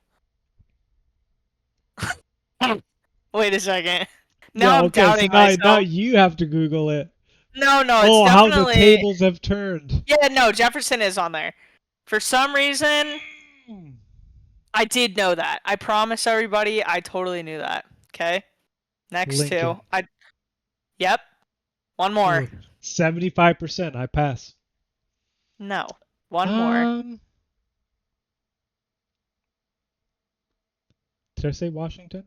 Wait a second. Now Yeah. I'm Okay. So doubting now myself. you have to Google it. No, it's Oh, how the definitely. tables have turned. Yeah, no, Jefferson is on there. For some reason, Mm. I did know that. I promise everybody, I totally knew that. Okay? Next 2. Lincoln. Yep. One more. Ooh, 75%. I pass. No. One more. Um, did I say Washington?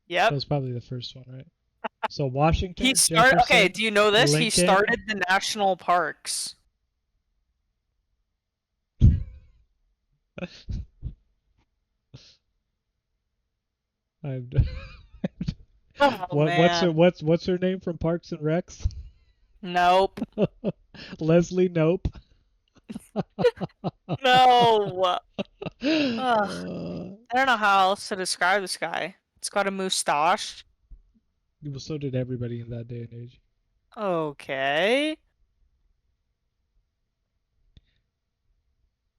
That Yep. was probably the first one, right? So He Washington, started. Okay, Jefferson, do you know this? He Lincoln. started the national parks. I'm Oh what's her man. what's her name from Parks and Recs? Nope. Leslie Nope. No. Ugh. uh, I don't know how else to describe this guy. It's got a moustache. well, so did everybody in that day and age. Okay.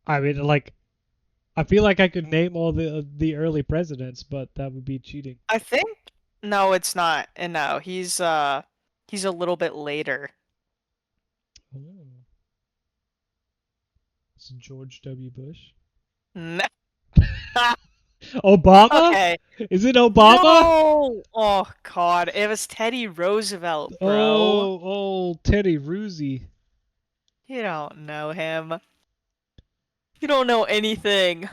I mean, like, I feel like I could name all the early presidents, but that would be cheating. I think no, it's not. And no, he's a little bit later. Oh, it's George W. Bush. No. Obama? Okay. Is it Obama? No. Oh God, it was Teddy Roosevelt, bro. Oh, Teddy Roosey. You don't know him. You don't know anything.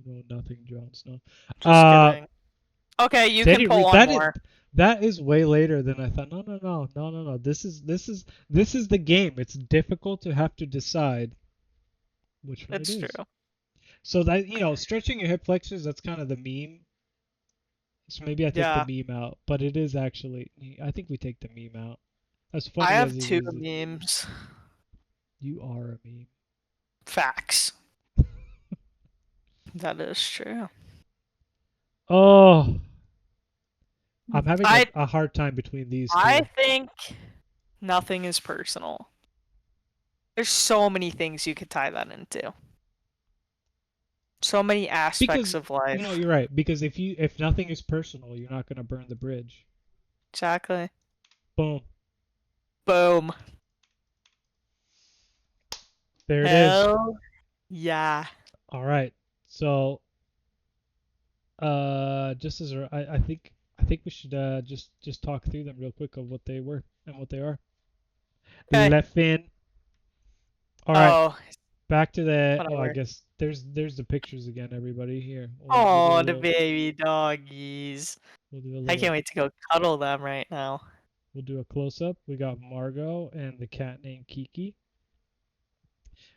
No, nothing, Jon Snow. Just Uh, kidding. Okay, you can Teddy pull Roosey. one more. That is way later than I thought. No. This is the game. It's difficult to have to decide which one it It's is. true. So that stretching your hip flexors. That's kind of the meme. So maybe I take the Yeah. meme out, but it is actually. I think we take the meme out. As I funny as have it 2 is, memes. you are a meme. Facts. That is true. Oh, I'm having I a hard time between these I two. think nothing is personal. There's so many things you could tie that into. So many aspects Because of life. you're right. Because if nothing is personal, you're not gonna burn the bridge. Exactly. Boom. Boom. There it is. Hell yeah. All right. So just as I think we should just talk through them real quick of what they were and what they are. Okay. Left fin. All right. Oh, Back to the. Oh, I whatever. guess there's the pictures again. Everybody here. We'll do a Oh, the little. baby doggies. We'll do a I little. can't wait to go cuddle them right now. We'll do a close up. We got Margot and the cat named Kiki.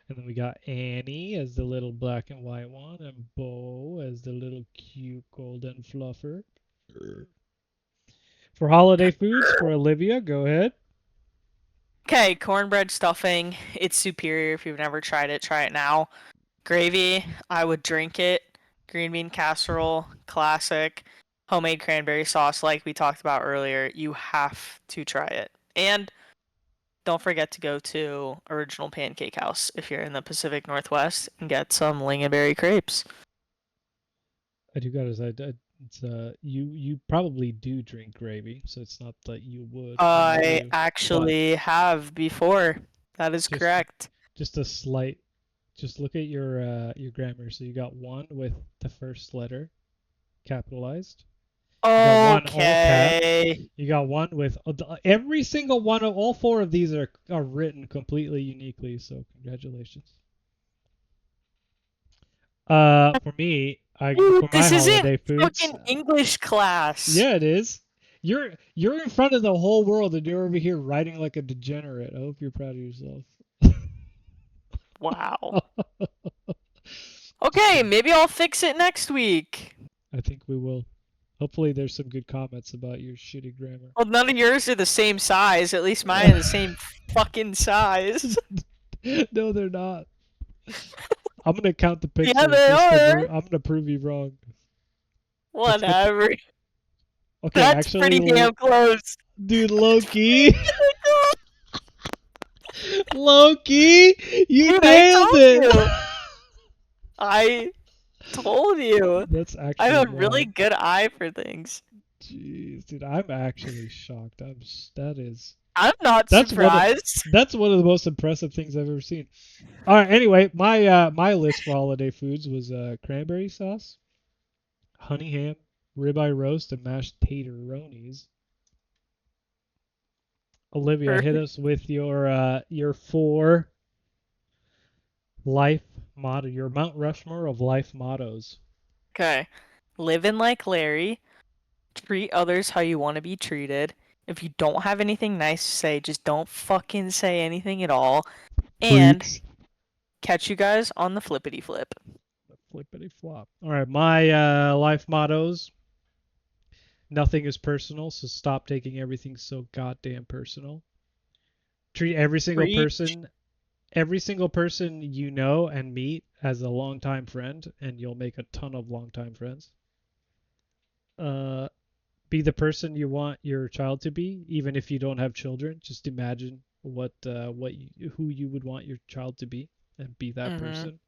And then we got Annie as the little black and white one, and Bo as the little cute golden fluffer. For holiday foods, for Olivia, go ahead. Okay, cornbread stuffing. It's superior if you've never tried it. Try it now. Gravy, I would drink it. green bean casserole, classic, homemade cranberry sauce, like we talked about earlier. You have to try it. And don't forget to go to Original Pancake House if you're in the Pacific Northwest and get some lingonberry crepes. I do gotta say, it's you probably do drink gravy, so it's not that you would, but you I do. But actually have before. That is just correct. just a slight, just look at your grammar. So you got one with the first letter capitalized. You got one all caps. Okay. You got one with every single one of all four of these are written completely uniquely. So congratulations. For me, I Dude, for my this isn't holiday foods, fucking English class. yeah, it is. You're in front of the whole world and you're over here writing like a degenerate. I hope you're proud of yourself. Wow. Just Okay, kidding. maybe I'll fix it next week. I think we will. Hopefully, there's some good comments about your shitty grammar. Well, none of yours are the same size. At least mine are the same fucking size. No, they're not. I'm gonna count the Yeah, pixels they just to are. prove. I'm gonna prove you wrong. Let's get to. Whatever. Okay, That's actually, pretty damn close. dude, That's pretty Loki, damn close. Loki, you Dude, I nailed told it. you. I told you. That's I actually have a really wild. good eye for things. Jeez, dude, I'm actually shocked. That is I'm not that's one of surprised. that's one of the most impressive things I've ever seen. All right, anyway, my list for holiday foods was cranberry sauce, honey ham, ribeye roast, and mashed tater-ronis. Olivia, hit us with your four life motto, your Mount Rushmore of life mottos. Okay. Living like Larry. Treat others how you want to be treated. If you don't have anything nice to say, just don't fucking say anything at all. And Preach. catch you guys on the flippity flip. Flippity flop. All right, my life mottos. Nothing is personal, so stop taking everything so goddamn personal. Treat Preach. every single person you know and meet as a longtime friend, and you'll make a ton of longtime friends. Uh, be the person you want your child to be, even if you don't have children. Just imagine who you would want your child to be, and be that Mhm. person.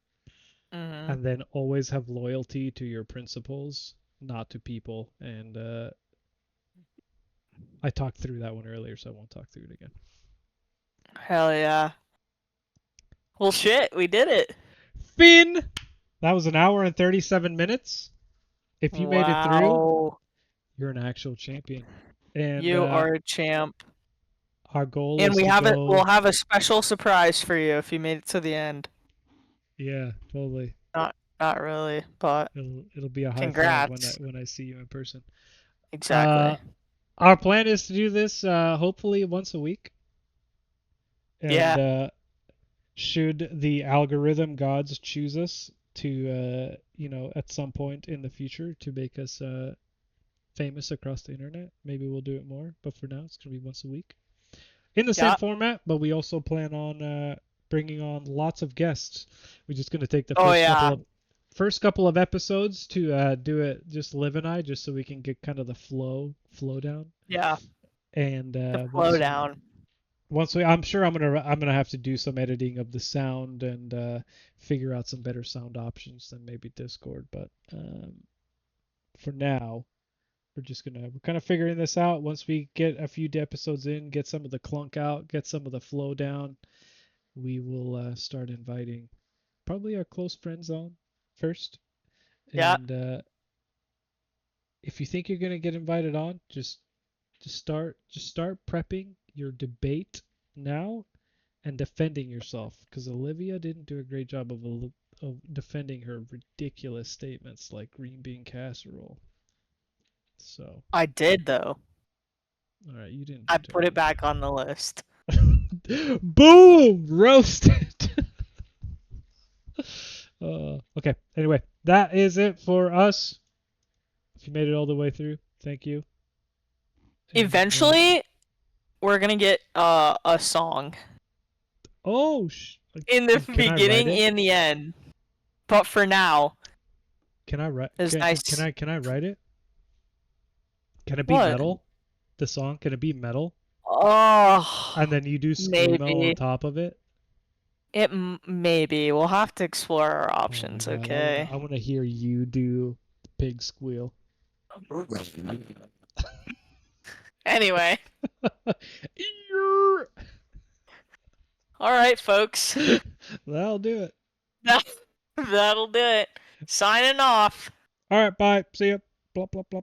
Mhm. And then always have loyalty to your principles, not to people. And I talked through that one earlier, so I won't talk through it again. Hell yeah. Well, shit, we did it. Finn, that was an hour and 37 minutes. If you made it through, Wow. you're an actual champion. And You are a champ. our goal And is we to have it. We'll go. have a special surprise for you if you made it to the end. Yeah, totally. Not really, but It'll be a high five congrats. when I see you in person. Uh, Exactly. our plan is to do this hopefully once a week. And Yeah. should the algorithm gods choose us to, at some point in the future to make us famous across the internet, maybe we'll do it more. But for now, it's gonna be once a week in the same Yeah. format. But we also plan on bringing on lots of guests. We're just gonna take the Oh yeah. first couple of episodes to do it just Liv and I, just so we can get kind of the flow down. Yeah. And The flow down. I'm sure I'm gonna have to do some editing of the sound and figure out some better sound options than maybe Discord. But for now, we're kind of figuring this out. Once we get a few episodes in, get some of the clunk out, get some of the flow down, we will start inviting probably our close friends on first. Yeah. And if you think you're gonna get invited on, just start prepping your debate now and defending yourself, because Olivia didn't do a great job of defending her ridiculous statements like green bean casserole. So, I did though. all right, you didn't do I put it terribly. back on the list. Boom! Roasted. Okay. Anyway, that is it for us. If you made it all the way through, thank you. And Eventually, we're gonna get a song oh, in the can I write beginning it? and the end. But for now, Can I write? Is Can nice. I write it? Can it be What? metal? The song, can it be metal? And Oh, then you do screamo on maybe. top of it? Maybe. We'll have to explore our Oh my options, god, okay? I wanna hear you do the pig squeal. Anyway, Eeyore! all right, folks. That'll do it. That, that'll do it. Signing off. All right, bye. See ya. Blah blah blah.